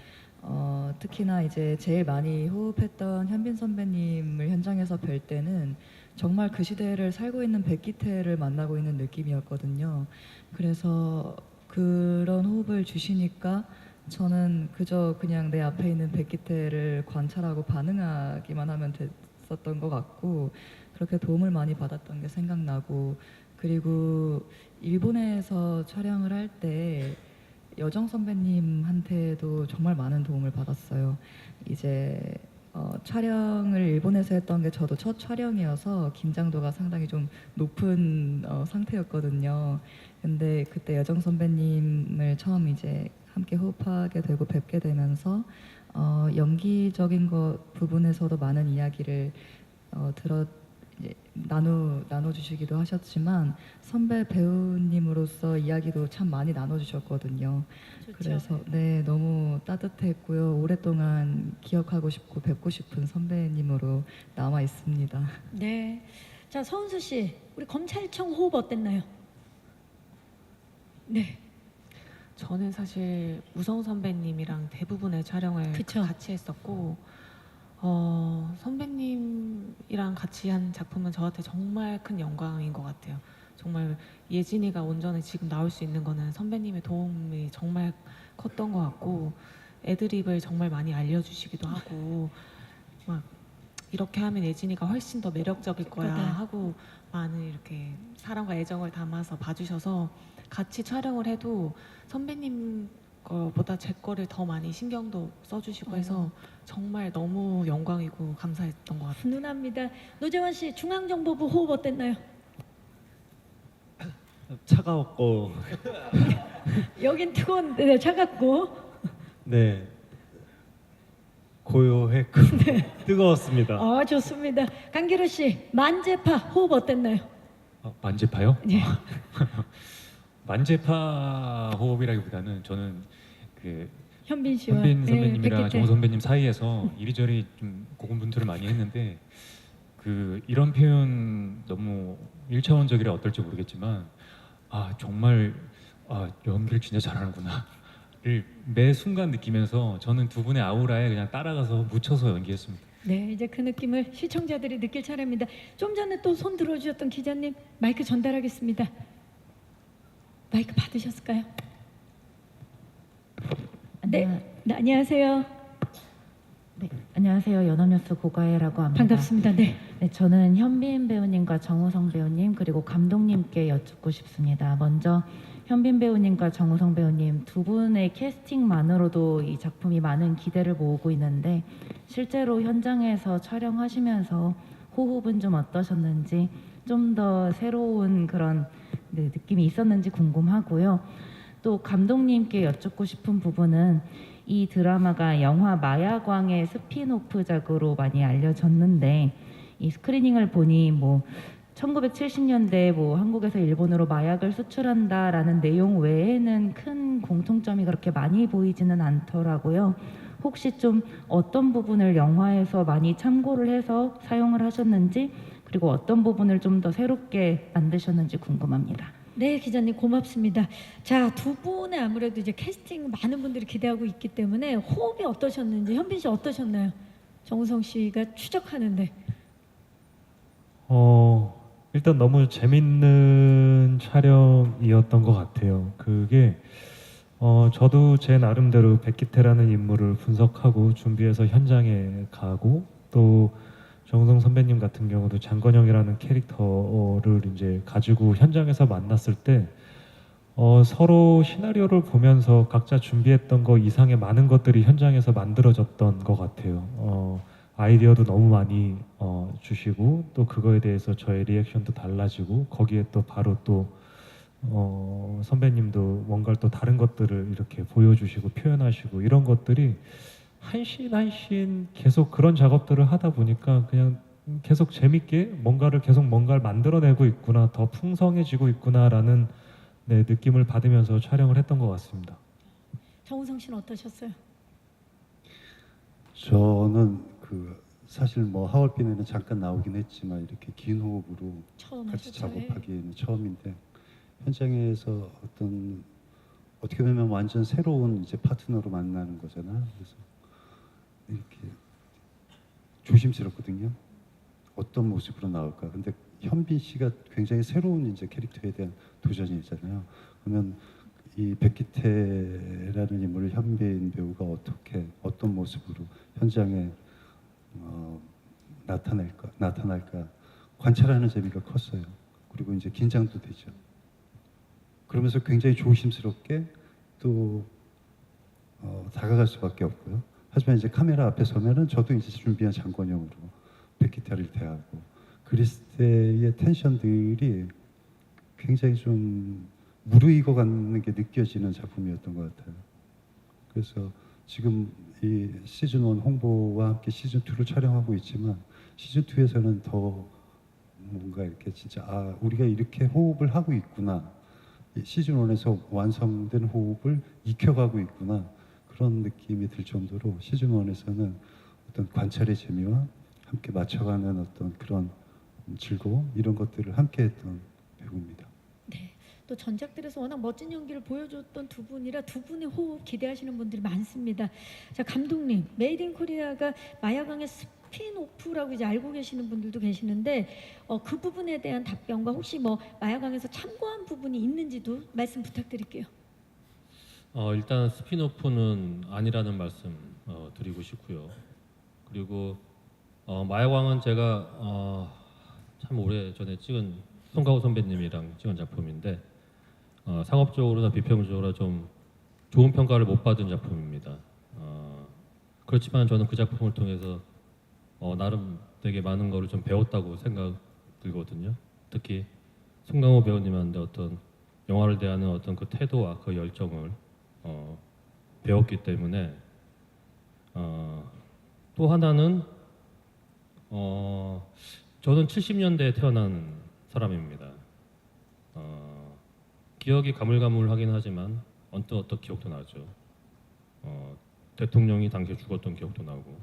특히나 이제 제일 많이 호흡했던 현빈 선배님을 현장에서 뵐 때는 정말 그 시대를 살고 있는 백기태를 만나고 있는 느낌이었거든요. 그래서 그런 호흡을 주시니까 저는 그저 그냥 내 앞에 있는 백기태를 관찰하고 반응하기만 하면 됐었던 것 같고 그렇게 도움을 많이 받았던 게 생각나고 그리고 일본에서 촬영을 할 때 여정 선배님한테도 정말 많은 도움을 받았어요. 이제 촬영을 일본에서 했던 게 저도 첫 촬영이어서 긴장도가 상당히 좀 높은 상태였거든요. 근데 그때 여정 선배님을 처음 이제 함께 호흡하게 되고 뵙게 되면서 연기적인 것 부분에서도 많은 이야기를 나눠주시기도 하셨지만 선배 배우님으로서 이야기도 참 많이 나눠주셨거든요. 좋죠. 그래서 네 너무 따뜻했고요. 오랫동안 기억하고 싶고 뵙고 싶은 선배님으로 남아 있습니다. 네. 자, 서은수 씨, 우리 검찰청 호흡 어땠나요? 네. 저는 사실 우성 선배님이랑 대부분의 촬영을 같이 했었고 선배님이랑 같이 한 작품은 저한테 정말 큰 영광인 것 같아요. 정말 예진이가 온전히 지금 나올 수 있는 거는 선배님의 도움이 정말 컸던 것 같고 애드립을 정말 많이 알려주시기도 하고 막 이렇게 하면 예진이가 훨씬 더 매력적일 거야 하고 많은 이렇게 사랑과 애정을 담아서 봐주셔서 같이 촬영을 해도 선배님 거보다 제 거를 더 많이 신경도 써주시고 해서 정말 너무 영광이고 감사했던 것 같아요. 훈훈합니다. 노재원 씨, 중앙정보부 호흡 어땠나요? 차가웠고 여긴 뜨거운데 차갑고. 네 고요했고 뜨거웠습니다. 좋습니다. 강기루 씨, 만재파 호흡 어땠나요? 만재파요? 네. 만재파 호흡이라기보다는 저는 그 현빈 씨와 현빈 선배님이랑 백기태. 정우 선배님 사이에서 이리저리 좀 고군분투를 많이 했는데 이런 표현 너무 1차원적이라 어떨지 모르겠지만 정말 연기를 진짜 잘하는구나를 매 순간 느끼면서 저는 두 분의 아우라에 그냥 따라가서 묻혀서 연기했습니다. 네, 이제 그 느낌을 시청자들이 느낄 차례입니다. 좀 전에 또 손 들어주셨던 기자님 마이크 전달하겠습니다. 마이크 받으셨을까요? 네, 안녕하세요. 네, 안녕하세요. 연합뉴스 고가혜라고 합니다. 반갑습니다. 네. 네, 저는 현빈 배우님과 정우성 배우님 그리고 감독님께 여쭙고 싶습니다. 먼저 현빈 배우님과 정우성 배우님 두 분의 캐스팅만으로도 이 작품이 많은 기대를 모으고 있는데 실제로 현장에서 촬영하시면서 호흡은 좀 어떠셨는지 좀 더 새로운 그런 느낌이 있었는지 궁금하고요. 또 감독님께 여쭙고 싶은 부분은 이 드라마가 영화 마야광의 스핀오프작으로 많이 알려졌는데 이 스크리닝을 보니 뭐 1970년대 뭐 한국에서 일본으로 마약을 수출한다라는 내용 외에는 큰 공통점이 그렇게 많이 보이지는 않더라고요. 혹시 좀 어떤 부분을 영화에서 많이 참고를 해서 사용을 하셨는지, 그리고 어떤 부분을 좀 더 새롭게 만드셨는지 궁금합니다. 네, 기자님 고맙습니다. 자, 두 분의 아무래도 이제 캐스팅 많은 분들이 기대하고 있기 때문에 호흡이 어떠셨는지, 현빈 씨 어떠셨나요? 정우성 씨가 추적하는데. 일단 너무 재밌는 촬영이었던 것 같아요. 그게 저도 제 나름대로 백기태라는 인물을 분석하고 준비해서 현장에 가고, 또 정우성 선배님 같은 경우도 장건영이라는 캐릭터를 이제 가지고 현장에서 만났을 때 서로 시나리오를 보면서 각자 준비했던 거 이상의 많은 것들이 현장에서 만들어졌던 것 같아요. 아이디어도 너무 많이 주시고, 또 그거에 대해서 저의 리액션도 달라지고, 거기에 또 바로 또 선배님도 뭔가 또 다른 것들을 이렇게 보여주시고 표현하시고, 이런 것들이 한 씬 한 씬 계속 그런 작업들을 하다 보니까 그냥 계속 재밌게 뭔가를 만들어내고 있구나, 더 풍성해지고 있구나라는 느낌을 받으면서 촬영을 했던 것 같습니다. 정우성 씨는 어떠셨어요? 저는 사실 뭐 하얼빈에는 잠깐 나오긴 했지만 이렇게 긴 호흡으로 같이 작업하기에는 처음인데, 현장에서 어떻게 보면 완전 새로운 이제 파트너로 만나는 거잖아요. 그래서 이렇게 조심스럽거든요. 어떤 모습으로 나올까. 근데 현빈 씨가 굉장히 새로운 이제 캐릭터에 대한 도전이잖아요. 그러면 이 백기태라는 인물을 현빈 배우가 어떤 모습으로 현장에 나타날까 관찰하는 재미가 컸어요. 그리고 이제 긴장도 되죠. 그러면서 굉장히 조심스럽게 또 다가갈 수밖에 없고요. 하지만 이제 카메라 앞에 서면은 저도 이제 준비한 장건영으로 백기태를 대하고, 그랬을 때의 텐션들이 굉장히 좀 무르익어 가는 게 느껴지는 작품이었던 것 같아요. 그래서 지금 이 시즌 1 홍보와 함께 시즌 2를 촬영하고 있지만, 시즌 2에서는 더 뭔가 이렇게 진짜 우리가 이렇게 호흡을 하고 있구나, 시즌 1에서 완성된 호흡을 익혀가고 있구나, 그런 느낌이 들 정도로 시즌 1에서는 어떤 관찰의 재미와 함께 맞춰가는 어떤 그런 즐거움, 이런 것들을 함께 했던 배우입니다. 네. 또 전작들에서 워낙 멋진 연기를 보여줬던 두 분이라 두 분의 호흡 기대하시는 분들이 많습니다. 자, 감독님, 메이드 인 코리아가 마야광의 스핀오프라고 이제 알고 계시는 분들도 계시는데 그 부분에 대한 답변과 혹시 뭐 마야광에서 참고한 부분이 있는지도 말씀 부탁드릴게요. 일단 스핀오프는 아니라는 말씀 드리고 싶고요. 그리고 마야광은 제가 참 오래 전에 찍은 송가호 선배님이랑 찍은 작품인데 상업적으로나 비평적으로 좀 좋은 평가를 못 받은 작품입니다. 그렇지만 저는 그 작품을 통해서 나름 되게 많은 거를 좀 배웠다고 생각 들거든요. 특히 송강호 배우님한테 어떤 영화를 대하는 어떤 그 태도와 그 열정을 배웠기 때문에 또 하나는 저는 70년대에 태어난 사람입니다. 기억이 가물가물하긴 하지만 언뜻 기억도 나죠. 대통령이 당시에 죽었던 기억도 나고,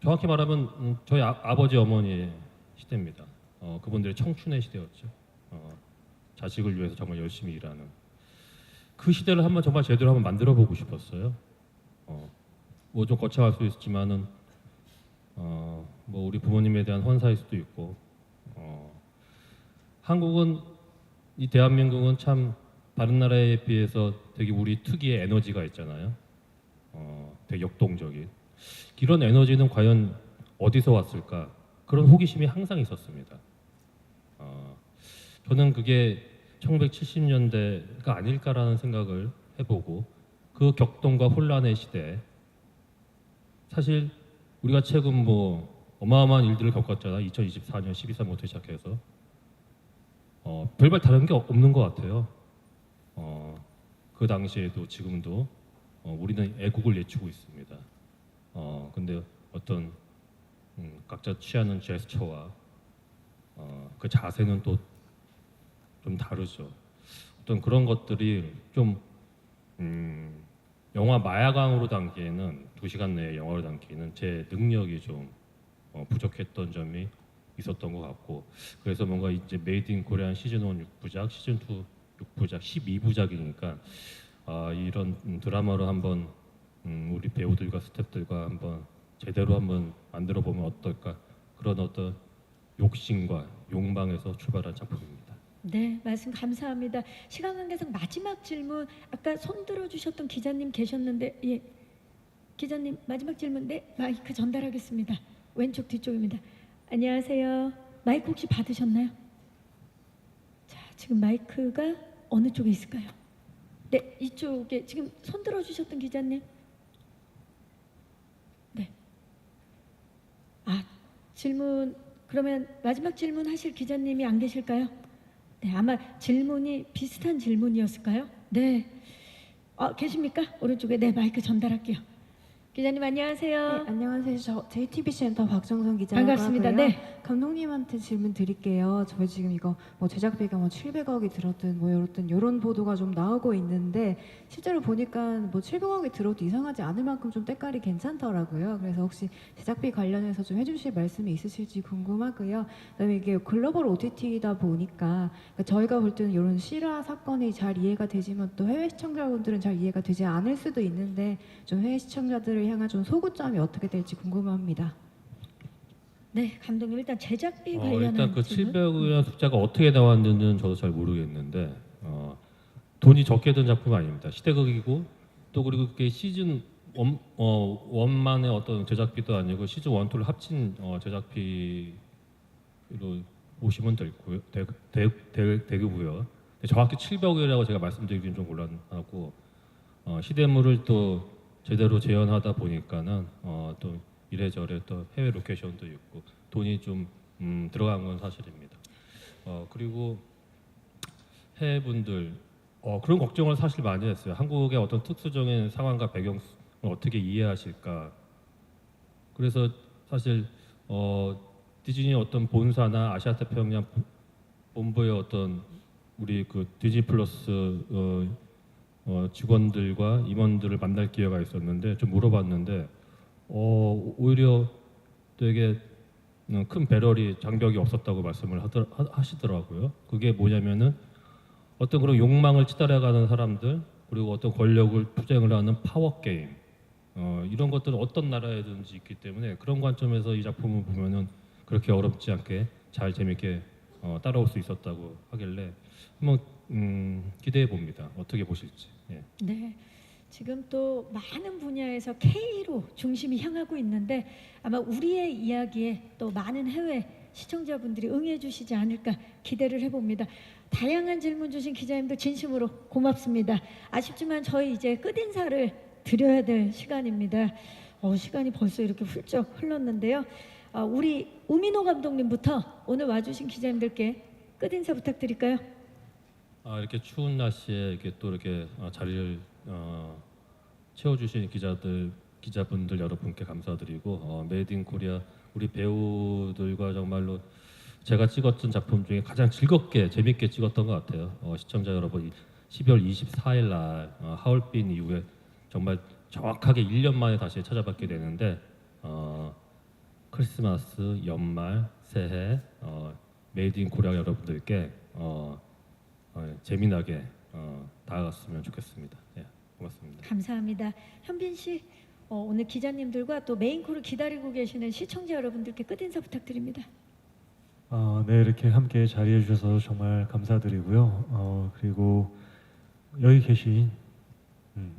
정확히 말하면 저희 아버지 어머니의 시대입니다. 그분들의 청춘의 시대였죠. 자식을 위해서 정말 열심히 일하는 그 시대를 정말 제대로 한번 만들어 보고 싶었어요. 뭐 좀 거창할 수 있지만은 뭐 우리 부모님에 대한 헌사일 수도 있고, 한국은 이 대한민국은 참 다른 나라에 비해서 되게 우리 특유의 에너지가 있잖아요. 되게 역동적인 이런 에너지는 과연 어디서 왔을까, 그런 호기심이 항상 있었습니다. 저는 그게 1970년대가 아닐까라는 생각을 해보고, 그 격동과 혼란의 시대, 사실 우리가 최근 뭐 어마어마한 일들을 겪었잖아. 2024년 12.3부터 시작해서 별발 다른 게 없는 것 같아요. 그 당시에도 지금도 우리는 애국을 외치고 있습니다. 근데 어떤 각자 취하는 제스처와 그 자세는 또 좀 다르죠. 어떤 그런 것들이 좀 영화 마야강으로 당기에는 2시간 내에 영화로 당기에는 제 능력이 좀 부족했던 점이 있었던 것 같고, 그래서 뭔가 이제 메이드 인 코리안 시즌 1 6부작, 시즌 2 6부작, 12부작이니까 이런 드라마를 한번 우리 배우들과 스태프들과 한번 제대로 한번 만들어 보면 어떨까, 그런 어떤 욕심과 욕망에서 출발한 작품입니다. 네, 말씀 감사합니다. 시간 관계상 마지막 질문, 아까 손 들어주셨던 기자님 계셨는데, 예, 기자님 마지막 질문, 네, 마이크 전달하겠습니다. 왼쪽 뒤쪽입니다. 안녕하세요. 마이크 혹시 받으셨나요? 자, 지금 마이크가 어느 쪽에 있을까요? 네, 이쪽에 지금 손 들어주셨던 기자님. 네. 질문, 그러면 마지막 질문 하실 기자님이 안 계실까요? 네, 아마 질문이 비슷한 질문이었을까요? 네. 계십니까? 오른쪽에. 네, 마이크 전달할게요. 기자님 안녕하세요. 네, 안녕하세요. 저 JTBC 엔터 박정선 기자라고 반갑습니다. 하고요. 네. 감독님한테 질문 드릴게요. 저희 지금 이거 뭐 제작비가 뭐 700억이 들었든 뭐 이런 보도가 좀 나오고 있는데 실제로 보니까 뭐 700억이 들어도 이상하지 않을 만큼 좀 때깔이 괜찮더라고요. 그래서 혹시 제작비 관련해서 좀 해주실 말씀이 있으실지 궁금하고요. 그다음에 이게 글로벌 OTT다 보니까 그러니까 저희가 볼 때는 이런 실화 사건이 잘 이해가 되지만 또 해외 시청자분들은 잘 이해가 되지 않을 수도 있는데 좀 해외 시청자들을 향한 좀 소구점이 어떻게 될지 궁금합니다. 네, 감독님 일단 제작비 관련한 일단 그 질문. 700억이라는 숫자가 어떻게 나왔는지는 저도 잘 모르겠는데 돈이 적게 든 작품은 아닙니다. 시대극이고 또 그리고 그게 시즌 원만의 어떤 제작비도 아니고 시즌 1, 2를 합친 제작비로 보시면 되고요. 정확히 700억이라고 제가 말씀드리기는 좀 곤란하고 시대물을 또 제대로 재현하다 보니까는 또 이래저래 또 해외 로케이션도 있고 돈이 좀 들어간 건 사실입니다. 그리고 해외 분들 그런 걱정을 사실 많이 했어요. 한국의 어떤 특수적인 상황과 배경을 어떻게 이해하실까. 그래서 사실 디즈니 어떤 본사나 아시아 태평양 본부의 어떤 우리 그 디즈니 플러스 직원들과 임원들을 만날 기회가 있었는데 좀 물어봤는데 오히려 되게 큰 배럴이 장벽이 없었다고 말씀을 하시더라고요. 그게 뭐냐면은 어떤 그런 욕망을 치달아가는 사람들 그리고 어떤 권력을 투쟁을 하는 파워 게임 이런 것들은 어떤 나라에든지 있기 때문에 그런 관점에서 이 작품을 보면은 그렇게 어렵지 않게 잘 재밌게 따라올 수 있었다고 하길래 한번 기대해 봅니다. 어떻게 보실지. 예. 네. 지금 또 많은 분야에서 K로 중심이 향하고 있는데 아마 우리의 이야기에 또 많은 해외 시청자분들이 응해 주시지 않을까 기대를 해봅니다. 다양한 질문 주신 기자님들 진심으로 고맙습니다. 아쉽지만 저희 이제 끝인사를 드려야 될 시간입니다. 시간이 벌써 이렇게 훌쩍 흘렀는데요. 우리 우민호 감독님부터 오늘 와주신 기자님들께 끝인사 부탁드릴까요? 이렇게 추운 날씨에 이렇게 또 이렇게 자리를 채워주신 기자분들 여러분께 감사드리고 메이드 인 코리아 우리 배우들과 정말로 제가 찍었던 작품 중에 가장 즐겁게 재밌게 찍었던 것 같아요. 시청자 여러분 12월 24일 날 하얼빈 이후에 정말 정확하게 1년 만에 다시 찾아뵙게 되는데 크리스마스, 연말, 새해 메이드 인 코리아 여러분들께 재미나게 다가갔으면 좋겠습니다. 예, 고맙습니다. 감사합니다. 현빈 씨, 오늘 기자님들과 또 메인코를 기다리고 계시는 시청자 여러분들께 끝인사 부탁드립니다. 네, 이렇게 함께 자리해 주셔서 정말 감사드리고요. 그리고 여기 계신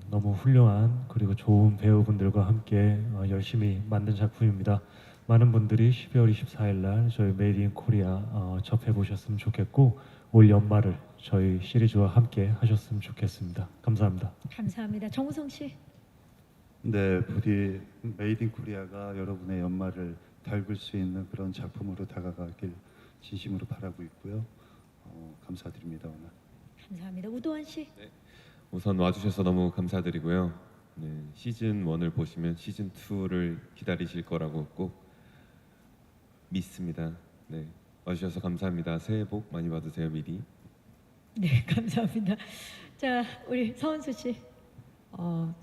너무 훌륭한 그리고 좋은 배우분들과 함께 열심히 만든 작품입니다. 많은 분들이 12월 24일 날 저희 메이드 인 코리아 접해 보셨으면 좋겠고 올 연말을 저희 시리즈와 함께 하셨으면 좋겠습니다. 감사합니다. 감사합니다. 정우성 씨. 네, 부디 메이드 인 코리아가 여러분의 연말을 달굴 수 있는 그런 작품으로 다가가길 진심으로 바라고 있고요. 감사드립니다 오늘. 감사합니다. 우도환 씨. 네. 우선 와주셔서 너무 감사드리고요. 네, 시즌 1을 보시면 시즌 2를 기다리실 거라고 꼭 믿습니다. 네, 와주셔서 감사합니다. 새해 복 많이 받으세요 미리. 네, 감사합니다. 자, 우리 서은수 씨.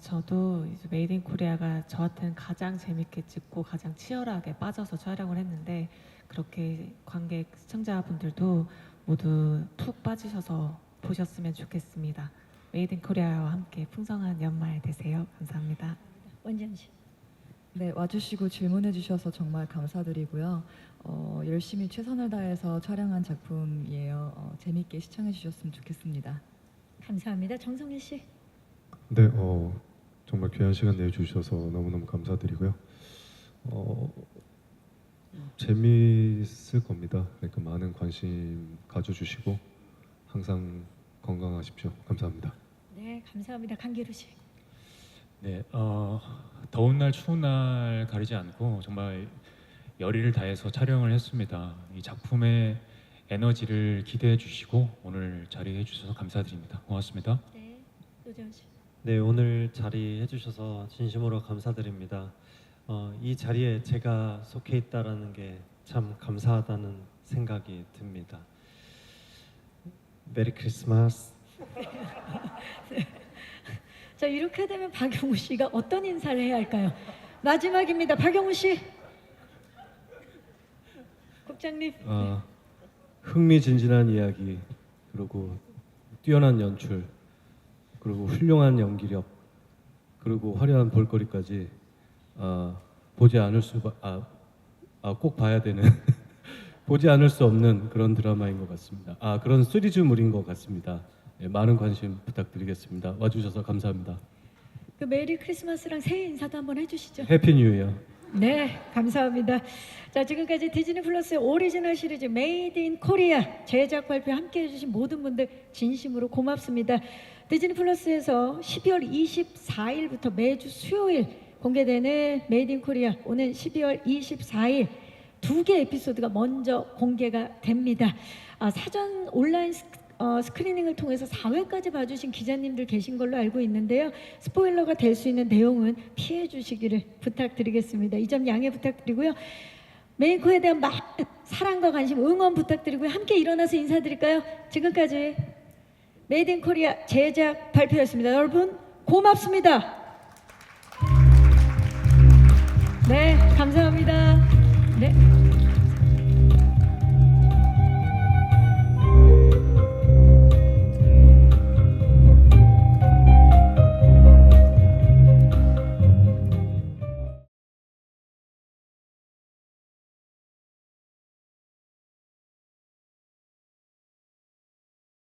저도 이제 메이드 인 코리아가 저한테는 가장 재밌게 찍고 가장 치열하게 빠져서 촬영을 했는데 그렇게 관객 시청자분들도 모두 푹 빠지셔서 보셨으면 좋겠습니다. 메이드 인 코리아와 함께 풍성한 연말 되세요. 감사합니다. 원지연 씨. 네, 와주시고 질문해 주셔서 정말 감사드리고요. 열심히 최선을 다해서 촬영한 작품이에요. 재밌게 시청해 주셨으면 좋겠습니다. 감사합니다. 정성일 씨. 네, 정말 귀한 시간 내주셔서 너무너무 감사드리고요. 재미있을 겁니다. 그러니까 많은 관심 가져주시고 항상 건강하십시오. 감사합니다. 네, 감사합니다. 강기루 씨. 네, 더운 날 추운 날 가리지 않고 정말 열의를 다해서 촬영을 했습니다. 이 작품의 에너지를 기대해 주시고 오늘 자리해 주셔서 감사드립니다. 고맙습니다. 네, 노재원 씨. 네, 오늘 자리해 주셔서 진심으로 감사드립니다. 이 자리에 제가 속해 있다라는 게 참 감사하다는 생각이 듭니다. 메리 크리스마스. 자, 이렇게 되면 박용우 씨가 어떤 인사를 해야 할까요? 마지막입니다. 박용우 씨. 국장님. 흥미진진한 이야기, 그리고 뛰어난 연출, 그리고 훌륭한 연기력, 그리고 화려한 볼거리까지 보지 않을 꼭 봐야 되는 보지 않을 수 없는 그런 드라마인 것 같습니다. 그런 시리즈물인 것 같습니다. 네, 많은 관심 부탁드리겠습니다. 와주셔서 감사합니다. 그 메리 크리스마스랑 새해 인사도 한번 해주시죠. 해피 뉴 이어. 네, 감사합니다. 자, 지금까지 디즈니 플러스의 오리지널 시리즈 메이드 인 코리아 제작 발표 함께해 주신 모든 분들 진심으로 고맙습니다. 디즈니 플러스에서 12월 24일부터 매주 수요일 공개되는 메이드 인 코리아 오는 12월 24일 2개 에피소드가 먼저 공개가 됩니다. 사전 온라인 스크리닝을 통해서 4회까지 봐주신 기자님들 계신 걸로 알고 있는데요. 스포일러가 될 수 있는 내용은 피해 주시기를 부탁드리겠습니다. 이 점 양해 부탁드리고요. 메이커에 대한 많은 사랑과 관심, 응원 부탁드리고요. 함께 일어나서 인사드릴까요? 지금까지 메이드 인 코리아 제작 발표였습니다. 여러분 고맙습니다. 네, 감사합니다. 네.